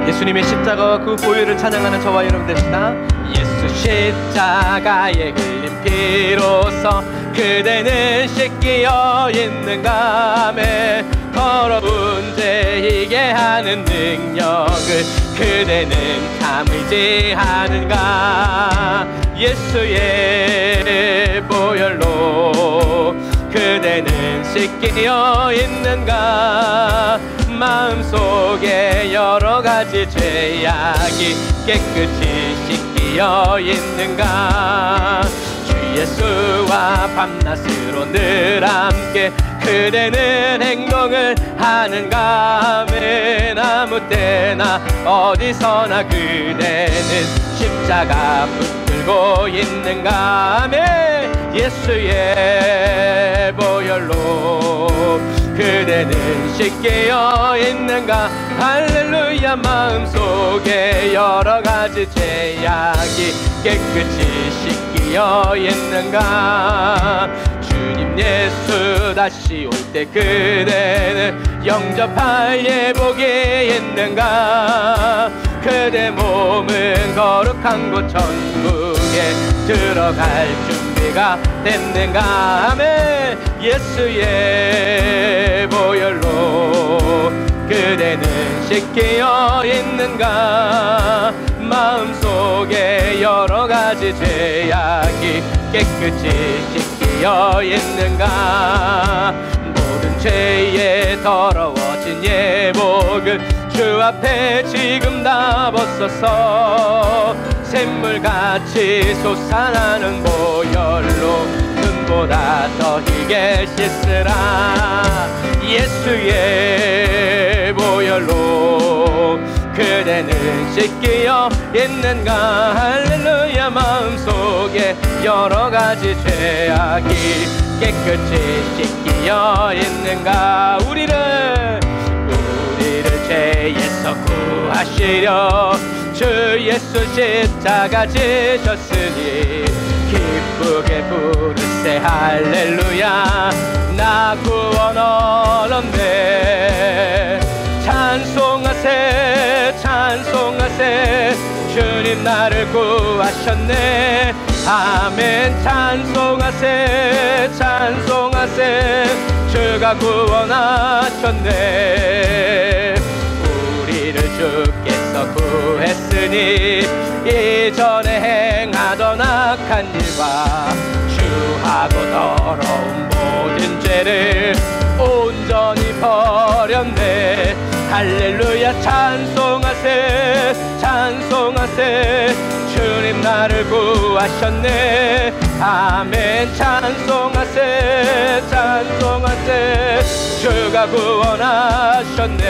예수님의 십자가와 그 보혈을 찬양하는 저와 여러분 됩시다. 예수 십자가의 흘린 피로서 그대는 씻기어 있는가매 더러운 죄이게 하는 능력을 그대는 참을지 하는가. 예수의 보혈로 그대는 씻기어 있는가. 마음속에 여러 가지 죄악이 깨끗이 씻기어 있는가. 주 예수와 밤낮으로 늘 함께 그대는 행동을 하는가. 아멘. 아무 때나 어디서나 그대는 십자가 붙들고 있는가. 아멘. 예수의 보혈로 그대는 씻기어 있는가. 할렐루야. 마음속에 여러 가지 죄악이 깨끗이 씻기어 있는가. 주님 예수 다시 올 때 그대는 영접할 예복이 있는가. 그대 몸은 거룩한 곳 천국에 들어갈 준비가 됐는가. 아멘. 예수의 보혈로 그대는 씻기어 있는가. 마음속에 여러 가지 죄악이 깨끗이 씻겨 있는가. 모든 죄에 더러워진 예복을 주 앞에 지금 다 벗어서 샘물같이 솟아나는 보혈로 눈보다 더 희게 씻으라. 예수의 보혈로 그대는 씻기어 있는가. 할렐루야. 마음속에 여러 가지 죄악이 깨끗이 씻기어 있는가. 우리를 죄에서 구하시려 주 예수 십자가 지셨으니 기쁘게 부르세. 할렐루야. 나 구원 얻었네. 찬송하세 찬송하세. 주님 나를 구하셨네. 아멘. 찬송하세 찬송하세. 주가 구원하셨네. 우리를 주께서 구했으니 이전에 행하던 악한 일과 주하고 더러운 모든 죄를 온전히 버렸네. 할렐루야. 찬송하세 찬송하세. 주님 나를 구하셨네. 아멘. 찬송하세 찬송하세. 주가 구원하셨네.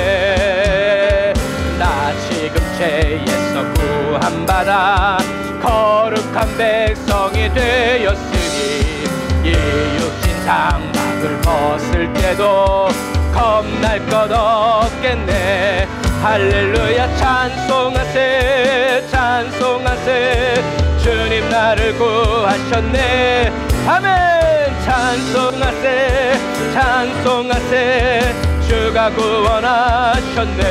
나 지금 죄에서 구한받아 거룩한 백성이 되었으니 이 육신 장막을 벗을 때도 겁날 것 없겠네. 할렐루야. 찬송하세 찬송하세. 주님 나를 구하셨네. 아멘. 찬송하세 찬송하세. 주가 구원하셨네.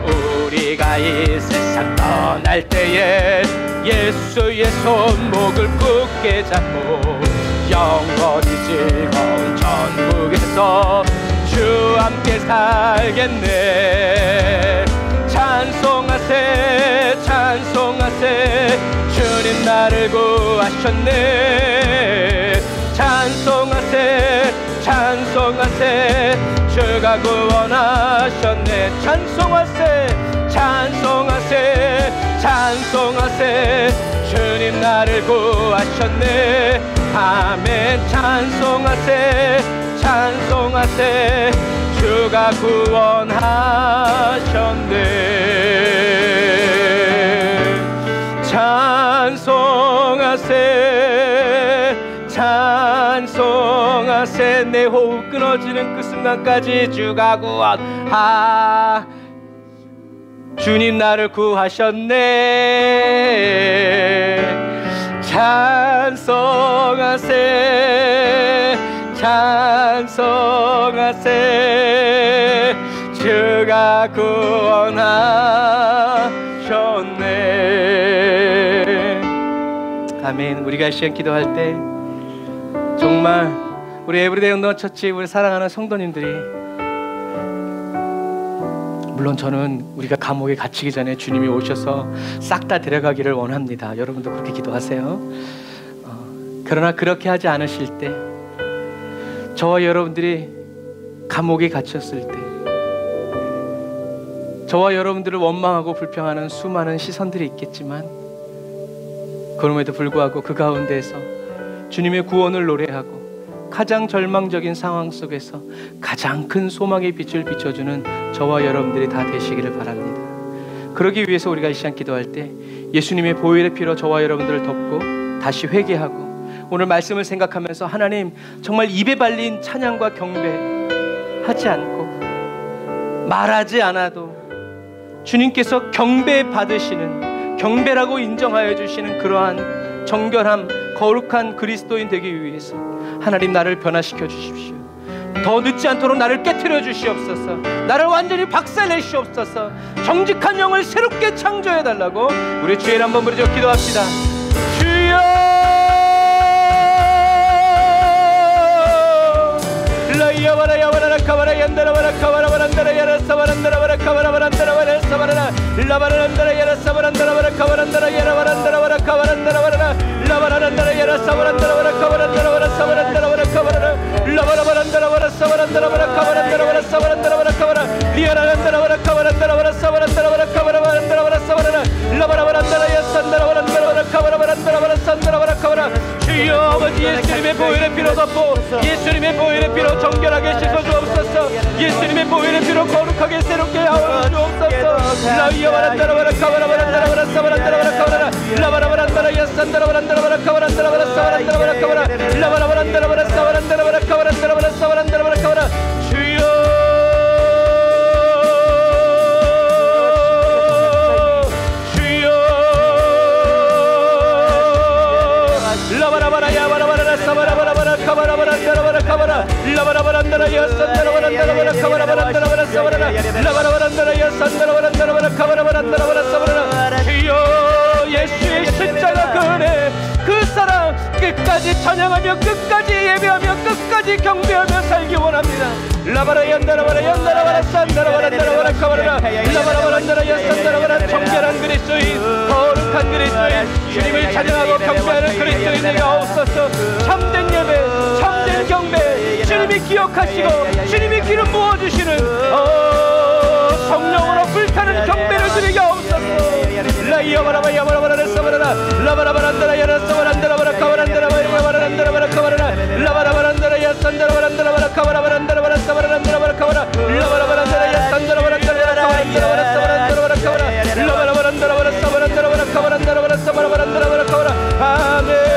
우리가 이 세상 떠날 때에 예수의 손목을 굳게 잡고 영원히 즐거운 천국에서 주 함께 살겠네. 찬송하세 찬송하세. 주님 나를 구하셨네. 찬송하세 찬송하세. 주가 구원하셨네. 찬송하세 찬송하세 찬송하세. 주님 나를 구하셨네. 아멘. 찬송하세 찬송하세. 주가 구원하셨네. 찬송하세 찬송하세. 내 호흡 끊어지는 그 순간까지 주가 구원하. 주님 나를 구하셨네. 찬송하세 찬송하세. 주가 구원하셨네. 아멘. 우리가 이 시간 기도할 때 정말 우리 에브리데이 운동처치 우리 사랑하는 성도님들이, 물론 저는 우리가 감옥에 갇히기 전에 주님이 오셔서 싹 다 데려가기를 원합니다. 여러분도 그렇게 기도하세요. 그러나 그렇게 하지 않으실 때, 저와 여러분들이 감옥에 갇혔을 때, 저와 여러분들을 원망하고 불평하는 수많은 시선들이 있겠지만, 그럼에도 불구하고 그 가운데에서 주님의 구원을 노래하고 가장 절망적인 상황 속에서 가장 큰 소망의 빛을 비춰주는 저와 여러분들이 다 되시기를 바랍니다. 그러기 위해서 우리가 이 시간 기도할 때 예수님의 보혈의 피로 저와 여러분들을 덮고 다시 회개하고 오늘 말씀을 생각하면서 하나님, 정말 입에 발린 찬양과 경배하지 않고 말하지 않아도 주님께서 경배 받으시는, 경배라고 인정하여 주시는 그러한 정결함, 거룩한 그리스도인 되기 위해서 하나님 나를 변화시켜 주십시오. 더 늦지 않도록 나를 깨트려 주시옵소서. 나를 완전히 박살내시옵소서. 정직한 영을 새롭게 창조해 달라고 우리 주의 이름 한번 부르짖어 기도합시다. 주여 라이야와라 야와라 카와라 얀다라와라 카와라 바란다라 야라 사바란다라와라 카와라 바란다라와라 사바라라 라바란다라 야라 사바란다라 바라 카바란다라 야라 바란다라 바라 카바란다라 바라 라바란다라 야라 사바란다라 바라 카바란다라 바라 사바란다라 바라 카바라 라바란다라 바라 사바란다라 바라 카바란다라 바라 사바란다라 바라 카바라 리아란다라 바라 카바란다라 바라 사바란다라 바라 카바란다라 바라 사바라 라바란다라 야산다라 바란다라 바라 카바란다라 바라 산다라 바라 카바라 주여 아버지 예수님의 보혈의 피로 덮고 예수님의 보혈의 피로 정결하게 씻어 주옵소서. 예수님의 보혈의 피로 거룩하게 새롭게 하여 주옵소서. 라이야 바란다라 바라 카바라 바란다라 바라 사바란다라 바라 카바라 라바라 바란다라 야산다라 바란다라 바라 카바란다라 바라 사바란다라 바라 카바라 라바라 바란다라 바라 사바란다라 바라 카바란다라 바라 사바란다라 바라 카바라 주여 카바라 라바라바란다라 야산다라바란다라바라 카바라바란다라바라 사바라라 라바라바란다라 야산다라바란다라바라 카바라바란다라바라 사바라라 주여 예수의 십자가 그은혜 그 사랑 끝까지 찬양하며 끝까지 예배하며 끝까지 경배하며 살기 원합니다. 라바라 얀다라바라 얀다라바라 산다라바란다라바라 카바라라 라바라바란다라 야산다라바라 정결한 그리스도인 거룩한 그리스도인 주님을 찬양하고 경배하는 그리스도인 되가 없어서 참된 예배 참된 경배 주님이 기억하시고 주님이 기름 부어주시는 성령으로 불타는 경배를 드리게 없어서 라이야바라바 야바라바라 사바라라 라바라바란다라 야라사바란다라바라 카바란다라바라 카바라라 라바라바란다라 야산다라바란다라바라 카바라바란다라바라 사바란다라바라 카바라 라바라바란다라 야산다라바란다라바라 카바란다라바라 사바란다라바라 카바라 라바라바란다라바라 사바란다라바라 카바란다라바라 사바란다라바라 카바라 아멘.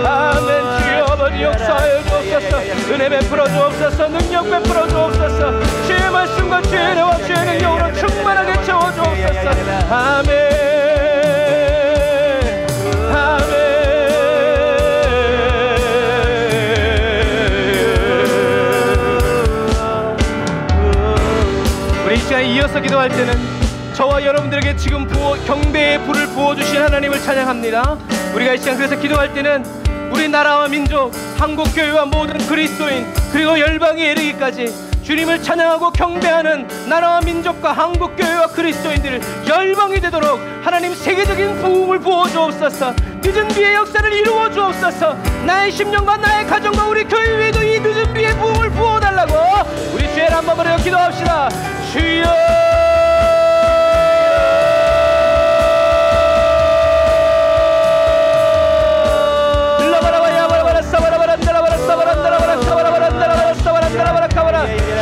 아멘. 주여 아버지 역사하여 주옵소서. 은혜 베풀어 주옵소서. 능력 베풀어 주옵소서. 주의 말씀과 주의 은혜와 주의 능력으로 충만하게 채워 주옵소서. 아멘. 우리 이 시간에 이어서 기도할 때는 저와 여러분들에게 지금 경배의 불을 부어주신 하나님을 찬양합니다. 우리가 이 시간 그래서 기도할 때는 우리나라와 민족, 한국교회와 모든 그리스도인 그리고 열방에 이르기까지 주님을 찬양하고 경배하는 나라와 민족과 한국교회와 그리스도인들 열방이 되도록 하나님 세계적인 부흥을 부어주옵소서. 늦은 비의 역사를 이루어 주옵소서. 나의 심령과 나의 가정과 우리 교회 위에도 이 늦은 비의 부흥을 부어달라고 우리 주의를 한번 버려 기도합시다. 주여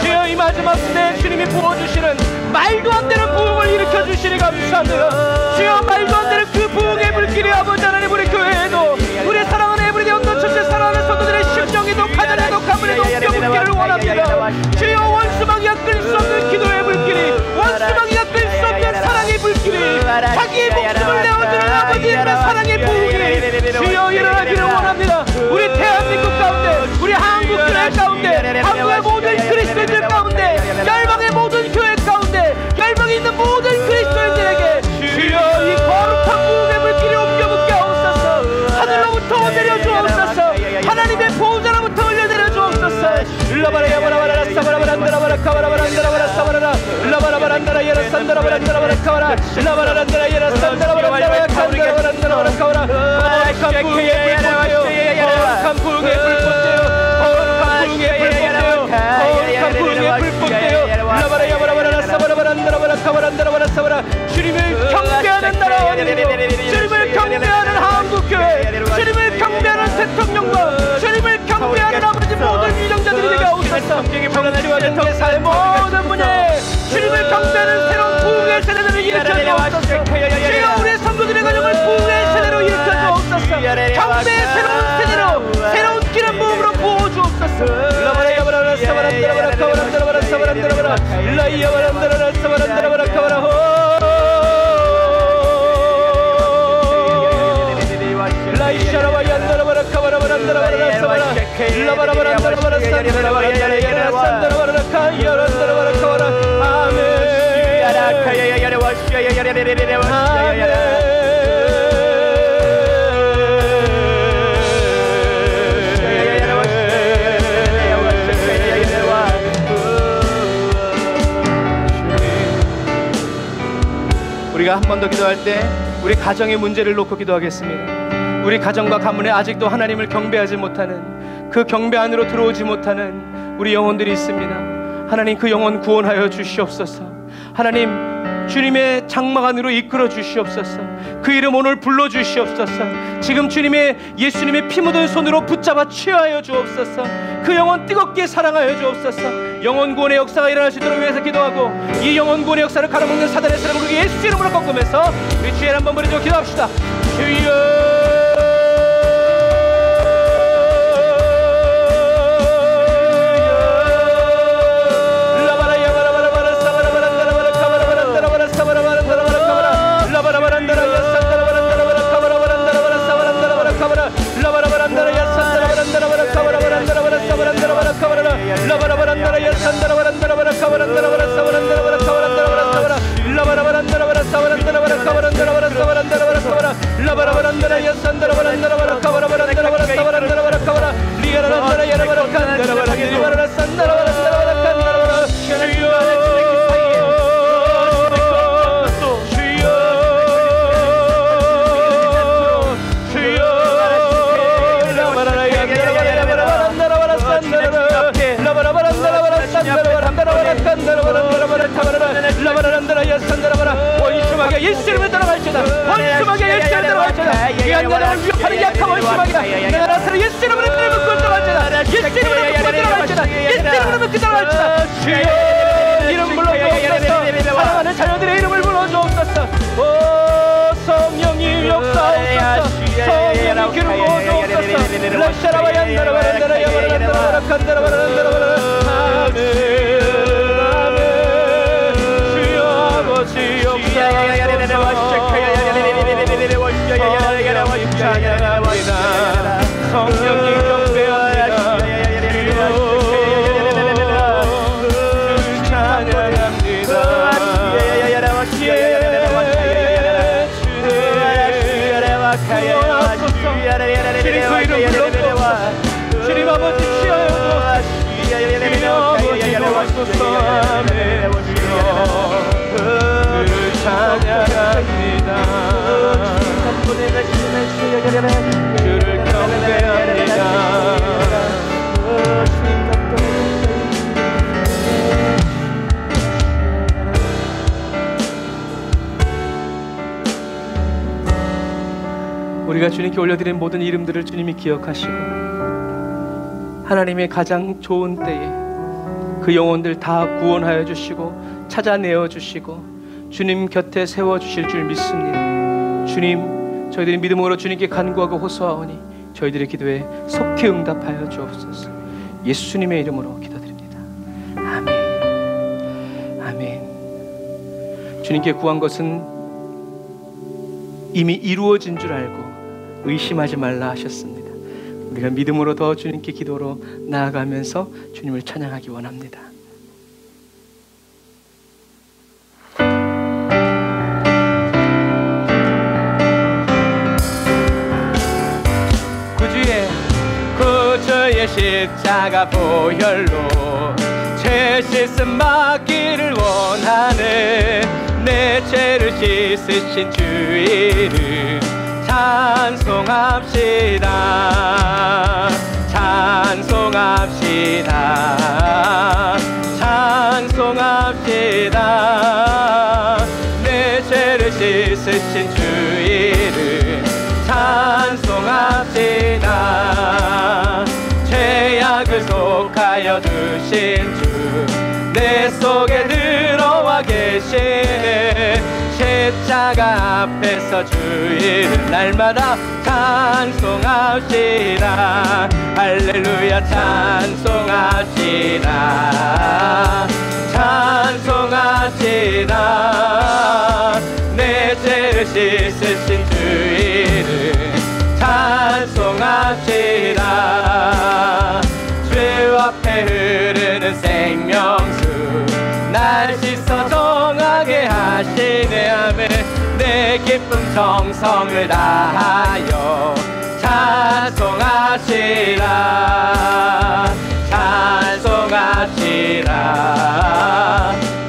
주여 이 마지막 시대에 주님이 부어주시는 말도 안 되는 부흥을 일으켜 주시니 감사합니다. 주여 말도 안 되는 그 부흥의 물길이 아버지 하나님 우리 교회에도 우리 사랑하는 에브리데이 온도처치 사랑하는 성도들의 심정에도 가정에도 가문에도 옮겨붙기를 원합니다. 주여 원수마귀가 끌 수 없는 기도의 물길이 원수마귀가 끌 수 없는 사랑의 물길이 자기의 목숨을 내어주는 아버지의 사랑의 부흥이 주여 일어나기를 원합니다. 우리 대한민국 가운데 우리 한국교회 가운데 한국의 모든 그리스도인들 가운데 열방의 모든 교회 가운데 열방에 있는 모든 그리스도인들에게 주여 이 거룩한 부흥의 물길이 옮겨붙게 하옵소서. 하늘로부터 내려주옵소서. 하나님의 보호자로부터 흘려내려 주옵소서. 라바라야바라바라 사바라바란다라바라 카바라바란다라바라 사바라라 라바라바란다라 야라산다라바란다라바라 카바라 라바라란다라 야라산다라바란다라바라 카바라바란다라바라 카바라 거룩한 부흥의 불꽃되어 거룩한 부흥의 불꽃되어 거룩한 부흥의 불꽃되어 거룩한 부흥의 불꽃되어 라바라야바라바라 사바라바란다라바라 카바란다라바라 사바라 주님을 경배하는 나라 주님을 경배하는 한국교회 주님을 경배하는 대통령과 주님을 경배하는 아버지 모든 위정자들이 되게 하옵소서. 정치와 정계사의 모든 분야에 주님을 경배하는 새로운 부흥의 세대들을 일으켜 주옵소서. 주여 우리 성도들의 가정을 부흥의 세대로 일으켜 주옵소서. 경배의 새로운 세대로 새로운 기름 부음으로 부어 주옵소서. 라바라야바라라 사바란다라바라 카바란다라바라 사바란다라바라 라이야바란다라라 사바란다라바라 카바라 라이샤라바얀다라바라 카바라바란다라바라 우리가 한 번 더 기도할 때 우리 가정의 문제를 놓고 기도하겠습니다. 우리 가정과 가문에 아직도 하나님을 경배하지 못하는, 그 경배 안으로 들어오지 못하는 우리 영혼들이 있습니다. 하나님, 그 영혼 구원하여 주시옵소서. 하나님, 주님의 장막 안으로 이끌어 주시옵소서. 그 이름 오늘 불러 주시옵소서. 지금 예수님의 피 묻은 손으로 붙잡아 취하여 주옵소서. 그 영혼 뜨겁게 사랑하여 주옵소서. 영혼 구원의 역사가 일어날 수 있도록 위해서 기도하고, 이 영혼 구원의 역사를 가로막는 사단의 세력을 우리 예수 이름으로 꺾으면서 우리 주의 한번 부르짖어 기도합시다. 주여, 원수마귀가 예수 이름으로 따라갈지어다. 원수마귀가 예수 이름으로 따라갈지어다. 귀한 나라를 위협하는 약한 원수마귀가 내 나라를 예수 이름으로 묶고 따라갈지어다. 예수 이름으로 묶고 따라갈지어다. 예수 이름으로 묶고 따라갈지어다. 주여, 이름 불러주옵소서. 사랑하는 자녀들의 이름을 불러주옵소서. 오 성령님 역사하옵소서. 성령님 기름 부어주옵소서. 라샤라바얀다라바란다라야바란다라바라 칸다라바란다라바라. 아멘. 성령님 경배합니다. 주님 아버지 치하여 주옵소서. 주를 찬양합니다. 주를 경배합니다. 우리가 주님께 올려드린 모든 이름들을 주님이 기억하시고, 하나님의 가장 좋은 때에 그 영혼들 다 구원하여 주시고 찾아내어 주시고 주님 곁에 세워주실 줄 믿습니다. 주님, 저희들이 믿음으로 주님께 간구하고 호소하오니 저희들의 기도에 속히 응답하여 주옵소서. 예수님의 이름으로 기도드립니다. 아멘. 아멘. 주님께 구한 것은 이미 이루어진 줄 알고 의심하지 말라 하셨습니다. 우리가 믿음으로 더 주님께 기도로 나아가면서 주님을 찬양하기 원합니다. 구주의 십자가 보혈로 죄 씻음 받기를 원하는, 내 죄를 씻으신 주 이름 찬송합시다. 찬송합시다. 찬송합시다. 내 죄를 씻으신 주 이름 찬송합시다. 죄악을 속하여 두신 주 내 속에 들어와 계시네. 십자가 앞에서 주 이름 날마다 찬송합시다. 할렐루야 찬송합시다. 찬송합시다. 내 죄를 씻으신 주 이름 찬송합시다. 맑은 생명수 날 씻어 정하게 하시네. 아멘. 내 기쁨 정성을 다하여 찬송하시라 찬송하시라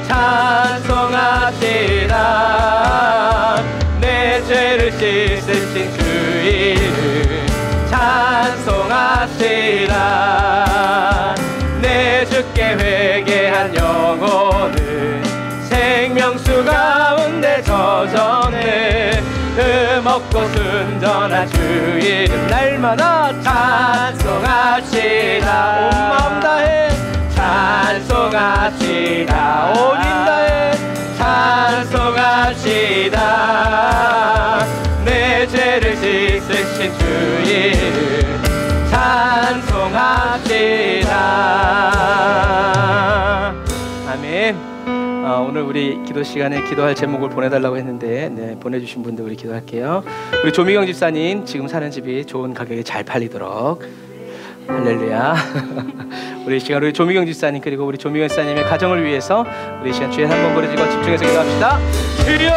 찬송하시라. 내 죄를 씻으신 주 이름 찬송하시라. 내 주께 회개한 영혼은 생명수 가운데 젖었네. 흠없고 순전한 주 이름 날마다 찬송하시라. 온 마음 다해 찬송하시라. 온 힘 다해 찬송하시라. 내 죄를 씻으신 주 이름 찬송하시라. 아멘. 오늘 우리 기도 시간에 기도할 제목을 보내달라고 했는데 보내주신 분들 우리 기도할게요. 우리 조미경 집사님 지금 사는 집이 좋은 가격에 잘 팔리도록 할렐루야. 우리 시간 우리 조미경 집사님 그리고 우리 조미경 집사님의 가정을 위해서 우리 시간 주에 한번 부르짖고 집중해서 기도합시다. 주여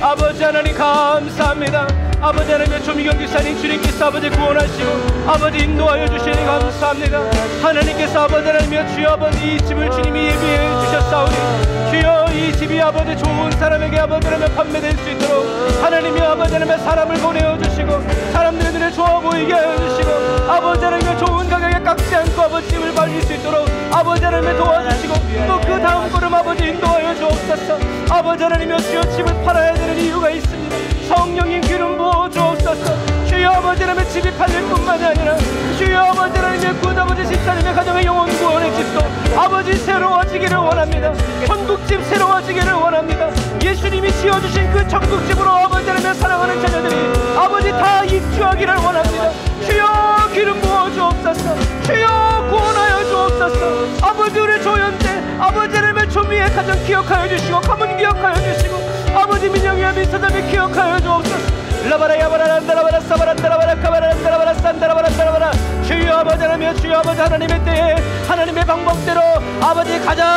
아버지 하나님 감사합니다. 아버지 하나님의 조미경 집사님 주님께서 아버지 구원하시고 아버지 인도하여 주시니 감사합니다. 하나님께서 아버지 하나님의 주여 아버지 이 집을 주님이 예비해 주셨사오니 주여 이 집이 아버지 좋은 사람에게 아버지 하나님 판매될 수 있도록 하나님이 아버지 하나님의 사람을 보내어 주시고 사람들의 눈에 좋아 보이게 하여 주시고 아버지 하나님의 좋은 가격에 깎지 않고 아버지 집을 팔릴 수 있도록 아버지 하나님의 도와주시고 또 그 다음 걸음 아버지 인도하여 주옵소서. 아버지 하나님의 주여 집을 팔아야 되는 이유가 있습니다. 성령님 기름 부어 주옵소서. 주여 아버지 하나님의 집이 팔릴 뿐만이 아니라 주여 아버지 하나님의 구아버지 집사님의 가정의 영혼 구원의 집도 아버지 새로워지기를 원합니다. 천국집 새로워지기를 원합니다. 예수님이 지어주신 그 천국집으로 아버지 하나님의 사랑하는 자녀들이 아버지 다 입주하기를 원합니다. 주여 기름 부어 주옵소서. 주여 구원하여 주옵소서. 아버지 우리 조연대 아버지 하나님의 조미의 가정 기억하여 주시고 가문 기억하여 주시고 아버지 민영이와 미사담이 기억하여 주옵소서. 라바라 야바라 안다라바라 사바란다라바라 카바란다라바라 산다라바란다라바라. 주여 아버지 하나님의 주여 아버지 하나님의 때에 하나님의 방법대로 아버지 가장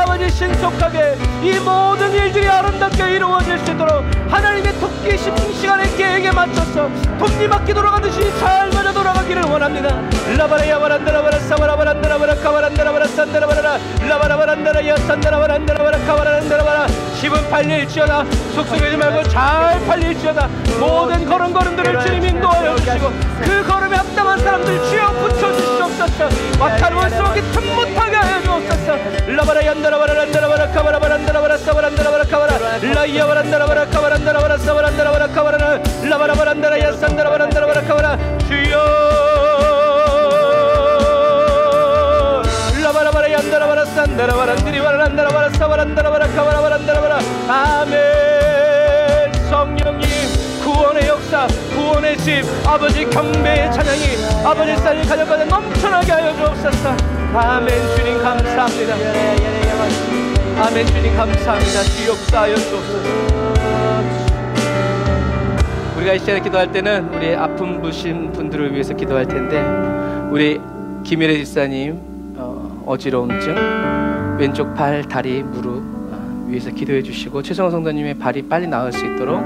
아버지 신속하게 이 모든 일들이 아름답게 이루어질 수 있도록 하나님의 토끼 시간의 계획에 맞춰서 톱니바퀴 돌아가듯이 잘 맞아 돌아가기를 원합니다. 라바라 야바란다라바라 사바라바란다라바라 카바란다라바라 산다라바라 라바라바란다라 야산다라바란다라바라 카바란다라바라. 집은 팔릴지어다 속속이지 말고 잘 팔릴지어다. 모든 걸음걸음들을 주님 인도하여 주시고 그 걸음에 합당한 사람들 주여 붙여주시옵소서. 막한 원수먹기 틈 못하게 하여 주옵소서. 라바라 얀다라바라 란다라바라 카바라바란다라바라 사바란다라바라 카바라 라이야바란다라바라 카바란다라바라 사바란다라바라 카바라 라바라바란다라 야산다라바란다라바라 카바라. 주여 라바라바라 얀다라바라 산다라바란디리바라 란다라바라 사바란다라바라 카바라바란다라바라. 아멘. 성령님 구원의 역사 구원의 집 아버지 경배의 찬양이 아버지 사님 가정가정 넘쳐나게 하여 주옵소서. 아멘. 주님 감사합니다. 아멘. 주님 감사합니다. 주 역사하여 주옵소서. 우리가 이 시간에 기도할 때는 우리 아픔 부신 분들을 위해서 기도할 텐데 우리 김일혜 집사님 어지러움증 왼쪽 팔 다리 무릎 위해서 기도해 주시고 최성호 성도님의 발이 빨리 나을 수 있도록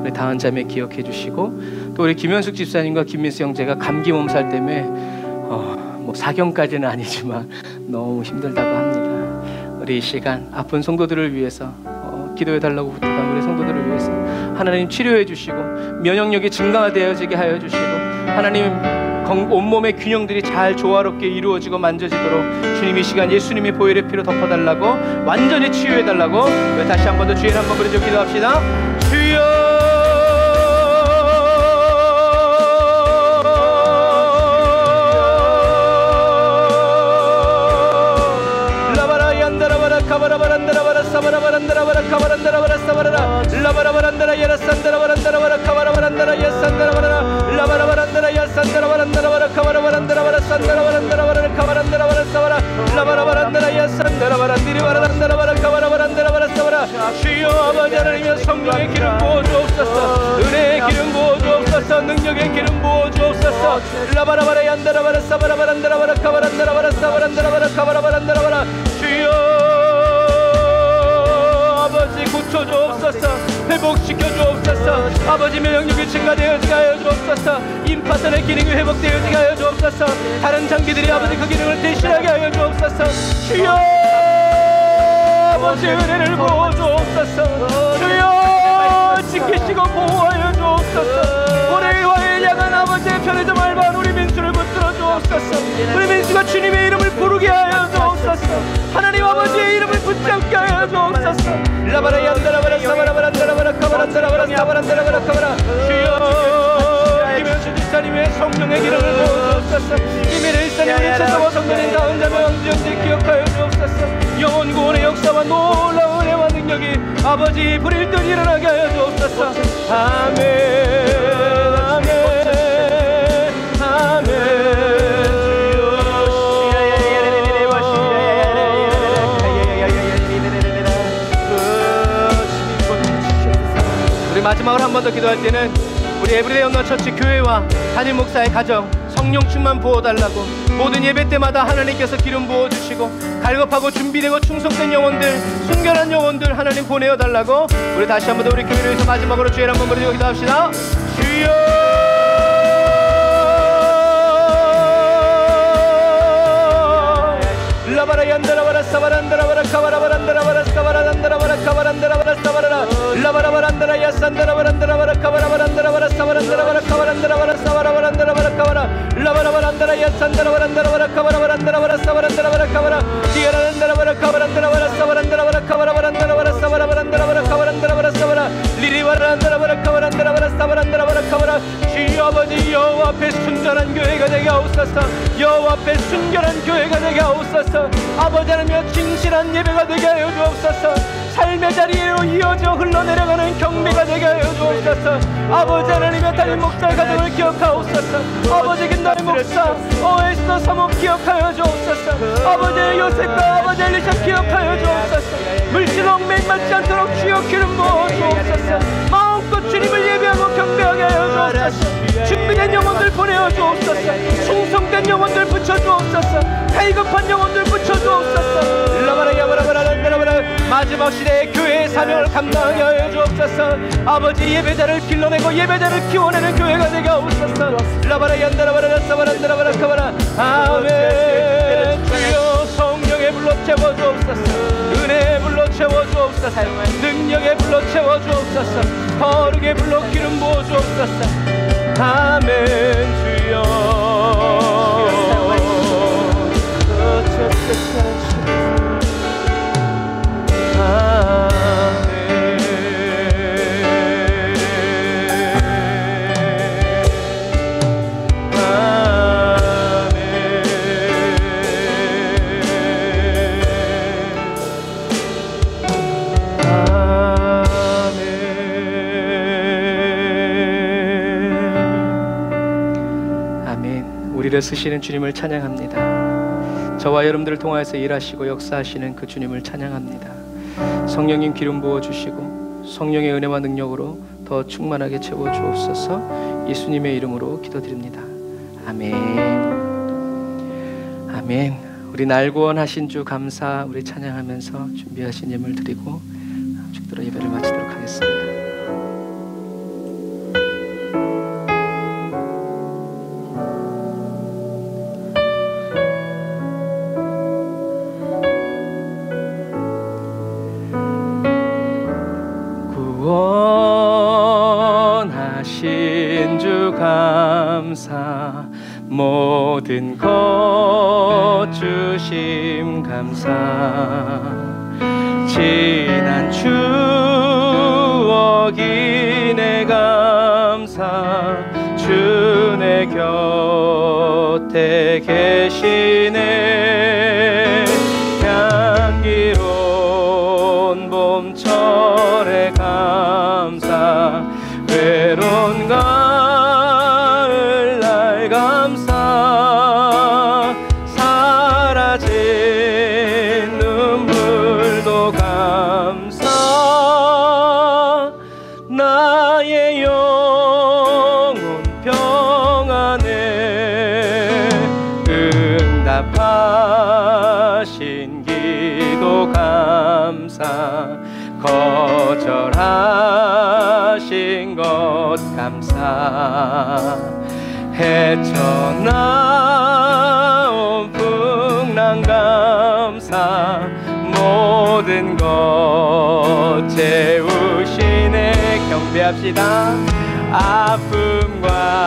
우리 다은 자매 기억해 주시고 또 우리 김현숙 집사님과 김민수 형제가 감기 몸살 때문에 뭐 사경까지는 아니지만 너무 힘들다고 합니다. 우리 이 시간 아픈 성도들을 위해서 기도해 달라고 부탁한 우리 성도들을 위해서 하나님 치료해 주시고 면역력이 증가되어지게 하여 주시고 하나님 온몸의 균형들이 잘 조화롭게 이루어지고 만져지도록 주님 이 시간 예수님의 보혈의 피로 덮어달라고 완전히 치유해달라고 다시 한 번 더 주의를 한번 부르짖어 기도합시다. 주여 카바라바란다라바라 사바라바란다라바라 카바란다라바라 사바라라 라바라바란다라 야라산다라바란다라바라 카바라바란다라 야산다라바라 라바라바란다라 야산다라바란다라바라 카바라바란다라바라 산다라바란다라바라 카바란다라바라 사바라 라바라바란다라 야산다라바란디리바란다라바라 카바라바란다라바라 사바라. 주여 아버지 하나님의 성령의 기름 부어 주옵소서. 은혜의 기름 부어 주옵소서. 주옵소서. 능력의 기름 부어 주옵소서. 라바라바라 얀다라바라 사바라바란다라바라 카바란다라바라 사바란다라바라 카바라바란다라바라. 주여 아버지 고쳐 주옵소서. 회복시켜 주옵소서. 아버지 면역력이 증가되어지게 하여 주옵소서. 임파선의 기능이 회복되어지게 하여 주옵소서. 다른 장비들이 아버지 그 기능을 대신하게 하여 주옵소서. 주여 아버지 은혜를 부어 주옵소서. 주여 지키시고 보호하여 주옵소서. 올해와의 양한 아버지의 편의점 알바한 우리 민수를 붙들어 주옵소서. 우리 민수가 주님의 이름을 부르게 하여 주옵소서. 하나님 아버지의 이름을 붙잡게 하여 주옵소서. 라바라 얀다라바라 사바라바란다라바라 카바란다라바라 사바란다라바라 카바라. 주여 김현수 집사님의 성령의 기름을 부어 주옵소서. 이미래 일사님의 최소와 성전인 다운 자매 왕주영대 기억하여 주옵소서. 영원 구원의 역사와 놀라운 은혜와 능력이 아버지 불일 듯 일어나게 하여 주옵소서. 아멘 아멘 아멘. 우리 마지막으로 한 번 더 기도할 때는 우리 에브리데이 언더처치 교회와 담임 목사의 가정 성령 충만 부어달라고, 모든 예배 때마다 하나님께서 기름 부어주시고 갈급하고 준비되고 충성된 영혼들, 순결한 영혼들 하나님 보내어달라고 우리 다시 한 번 더 우리 교회를 위해서 마지막으로 주의 한번 부르짖고 기도합시다. 주여 라바라 얀다라바라 사바란다라바라 카바라바란다라바라 사바란다라바라 카바란다라바라 사바라라 라바라바란다라 야산다라바란다라바라 카바라바란다라바라 사바란다라바라 카바란다라바라 사바라바란다라바라 카바라 라바라바란다라 야산다라바란다라바라 카바라바란다라바라 사바란다라바라 카바라 디아란다라바라 카바란다라바라 사바란다라바라 카바라바란다라바라 사바라바란다라바라 카바란다라바라 사바라 리리바란다라바라 카바란다라바라 사바란다라바라 카바라. 주여 아버지 여호와 앞에 순전한 교회가 되게 하옵소서. 여호와 앞에 순결한 교회가 되게 하옵소서. 아버지 하나님여 진실한 예배가 되게 하여 주옵소서. 삶의 자리로 이어져 흘러내려가는 경배가 되게 하여 주옵소서. 아버지 하나님의 담임 목사의 가정을 기억하옵소서. 아버지 김나의 목사 오에스더 사목 기억하여 주옵소서. 아버지 요셉과 아버지 엘리샤 기억하여 주옵소서. 물질 얽매임 맞지 않도록 주여 기름 부어 주옵소서. 마음껏 주님을 예배하고 경배하게 하여 주옵소서. 준비된 영혼들 보내어 주옵소서. 충성된 영혼들 붙여 주옵소서. 갈급한 영혼들 붙여 주옵소서. 마지막 시대의 교회의 사명을 감당하게 하여 주옵소서. 아버지 예배자를 길러내고 예배자를 키워내는 교회가 되게 하옵소서. 라바라 얀다라바라 사바란다라바라 카바라. 아멘. 주여 성령의 불로 채워 주옵소서. 은혜의 불로 채워 주옵소서. 능력의 불로 채워 주옵소서. 거룩의 불로 기름 부어 주옵소서. 아멘. 주여 우리를 쓰시는 주님을 찬양합니다. 저와 여러분들을 통하여서 일하시고 역사하시는 그 주님을 찬양합니다. 성령님 기름 부어주시고 성령의 은혜와 능력으로 더 충만하게 채워 주옵소서. 예수님의 이름으로 기도드립니다. 아멘. 아멘. 우리 날 구원하신 주 감사 우리 찬양하면서 준비하신 예물 드리고 죽들어 예배를 마치도록 하겠습니다. 구원하신 주 감사 모든 것 주심 감사 지난 추억이 내 감사 주 내 곁에 계시네 향기로운 봄철의 감사 외로운 가을 날 감사 사라진 눈물도 감사 나의 영혼 응답하신 기도 감사, 거절하신 것 감사, 헤쳐나온 풍랑 감사, 모든 것 채우시네. 경배합시다. 아픔과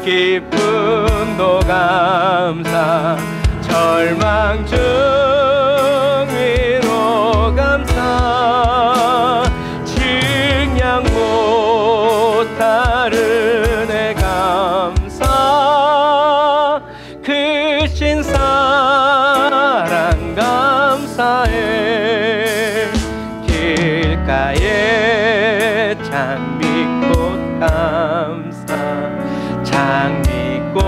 기쁨도 감사, 절망 중 위로 감사, 증량 못할 은혜 감사, 크신 사랑 감사해. 길가에 장미꽃 감사, 장미꽃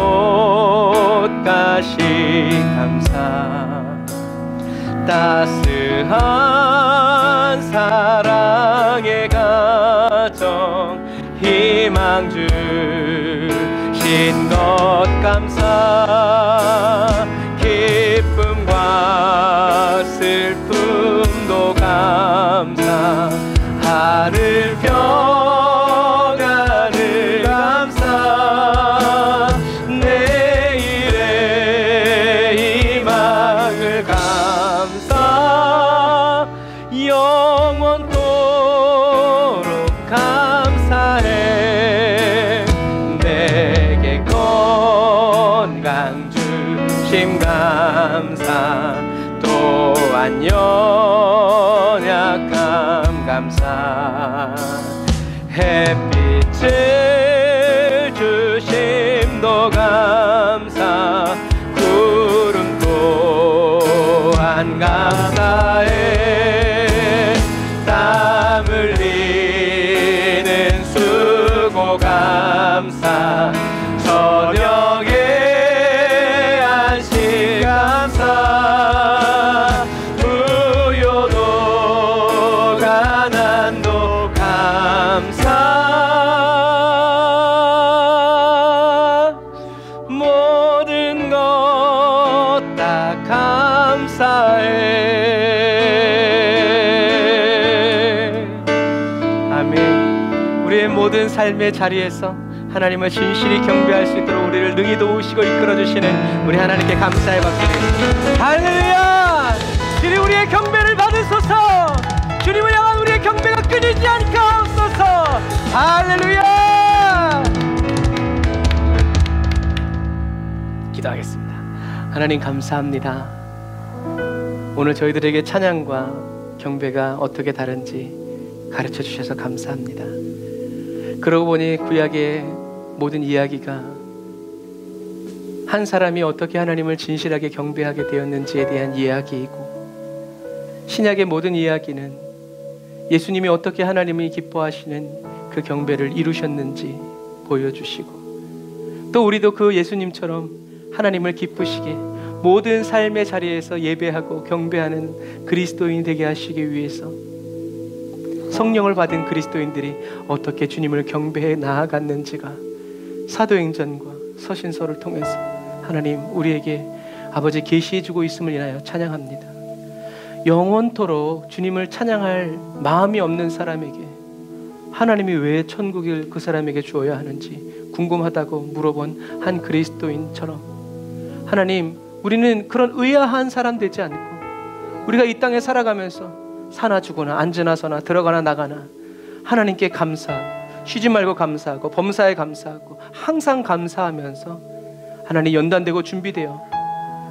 가시 감사, 따스한 사랑의 가정 희망 주신 것 감사, 기쁨과 슬픔도 감사, 하늘 평안을 감사, 내일의 희망을 감사, 영원토록 감사해. 내게 건강 주심 감사, 또한 연약함 감사, 햇빛을 주심도 감사, 구름 또한 감사해. 땀 흘리는 수고 감사, 저녁에 안식 감사, 부요도 가난도 감사, 모든 것 다 감사해. 아멘. 우리의 모든 삶의 자리에서 하나님을 진실히 경배할 수 있도록 우리를 능히 도우시고 이끌어주시는 우리 하나님께 감사의 박수를. 할렐루야. 주님, 우리의 경배를 받으소서. 주님을 향한 우리의 경배가 끊이지 않게 하옵소서. 할렐루야. 기도하겠습니다. 하나님 감사합니다. 오늘 저희들에게 찬양과 경배가 어떻게 다른지 가르쳐 주셔서 감사합니다. 그러고 보니 구약의 모든 이야기가 한 사람이 어떻게 하나님을 진실하게 경배하게 되었는지에 대한 이야기이고, 신약의 모든 이야기는 예수님이 어떻게 하나님이 기뻐하시는 그 경배를 이루셨는지 보여주시고, 또 우리도 그 예수님처럼 하나님을 기쁘시게 모든 삶의 자리에서 예배하고 경배하는 그리스도인이 되게 하시기 위해서 성령을 받은 그리스도인들이 어떻게 주님을 경배해 나아갔는지가 사도행전과 서신서를 통해서 하나님 우리에게 아버지 계시해 주고 있음을 인하여 찬양합니다. 영원토록 주님을 찬양할 마음이 없는 사람에게 하나님이 왜 천국을 그 사람에게 주어야 하는지 궁금하다고 물어본 한 그리스도인처럼, 하나님 우리는 그런 의아한 사람 되지 않고, 우리가 이 땅에 살아가면서 사나 죽으나 앉으나 서나 들어가나 나가나 하나님께 감사하고, 쉬지 말고 감사하고, 범사에 감사하고, 항상 감사하면서 하나님 연단되고 준비되어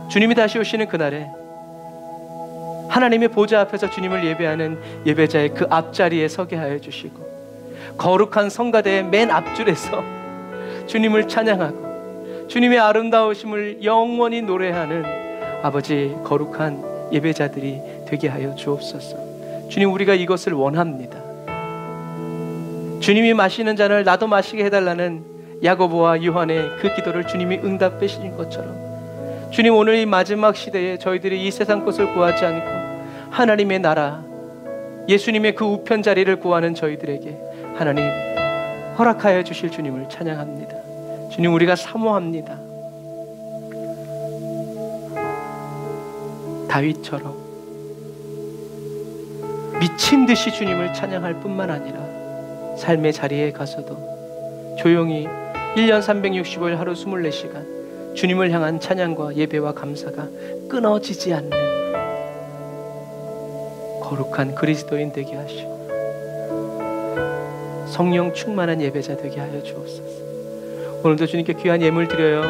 주님이 다시 오시는 그날에 하나님의 보좌 앞에서 주님을 예배하는 예배자의 그 앞자리에 서게 하여 주시고, 거룩한 성가대의 맨 앞줄에서 주님을 찬양하고 주님의 아름다우심을 영원히 노래하는 아버지 거룩한 예배자들이 되게 하여 주옵소서. 주님, 우리가 이것을 원합니다. 주님이 마시는 잔을 나도 마시게 해달라는 야고보와 요한의 그 기도를 주님이 응답해 주신 것처럼, 주님 오늘 이 마지막 시대에 저희들이 이 세상 것을 구하지 않고 하나님의 나라, 예수님의 그 우편 자리를 구하는 저희들에게 하나님 허락하여 주실 주님을 찬양합니다. 주님, 우리가 사모합니다. 다윗처럼 미친 듯이 주님을 찬양할 뿐만 아니라 삶의 자리에 가서도 조용히 1년 365일 하루 24시간 주님을 향한 찬양과 예배와 감사가 끊어지지 않는 거룩한 그리스도인 되게 하시고 성령 충만한 예배자 되게 하여 주옵소서. 오늘도 주님께 귀한 예물 드려요.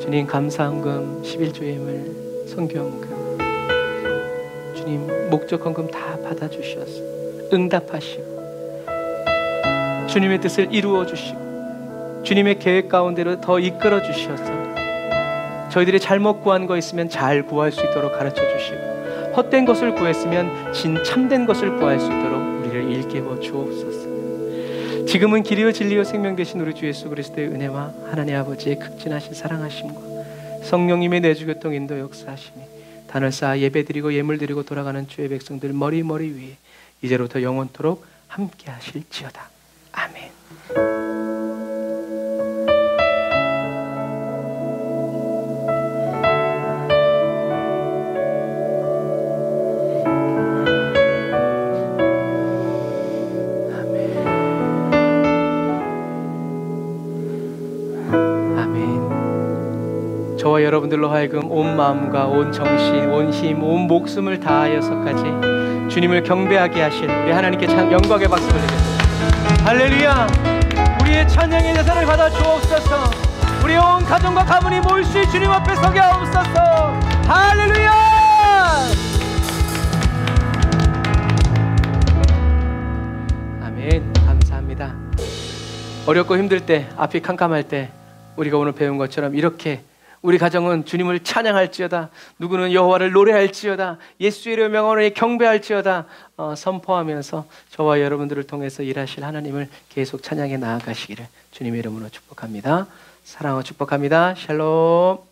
주님 감사헌금, 11조 예물, 선교헌금, 주님 목적 헌금 다 받아주셔서 응답하시고 주님의 뜻을 이루어 주시고 주님의 계획 가운데로 더 이끌어 주셔서 저희들이 잘못 구한 거 있으면 잘 구할 수 있도록 가르쳐 주시고 헛된 것을 구했으면 진 참된 것을 구할 수 있도록 우리를 일깨워 주옵소서. 지금은 길이요 진리요 생명 되신 우리 주 예수 그리스도의 은혜와 하나님 아버지의 극진하신 사랑하심과 성령님의 내주교통 인도 역사하심이 단을 쌓아 예배드리고 예물드리고 돌아가는 주의 백성들 머리 위에 이제로부터 영원토록 함께 하실지어다. 아멘. 저와 여러분들로 하여금 온 마음과 온 정신, 온 힘, 온 목숨을 다하여서까지 주님을 경배하게 하실 우리 하나님께 영광의 박수를 드리겠습니다. 할렐루야. 우리의 찬양의 대상을 받아 주옵소서. 우리 온 가정과 가문이 모일 수 있는 주님 앞에 서게 하옵소서. 할렐루야. 아멘. 감사합니다. 어렵고 힘들 때, 앞이 캄캄할 때 우리가 오늘 배운 것처럼 이렇게 우리 가정은 주님을 찬양할지어다, 누구는 여호와를 노래할지어다, 예수의 이름 명하노니 경배할지어다 선포하면서 저와 여러분들을 통해서 일하실 하나님을 계속 찬양해 나아가시기를 주님의 이름으로 축복합니다. 사랑하고 축복합니다. 샬롬.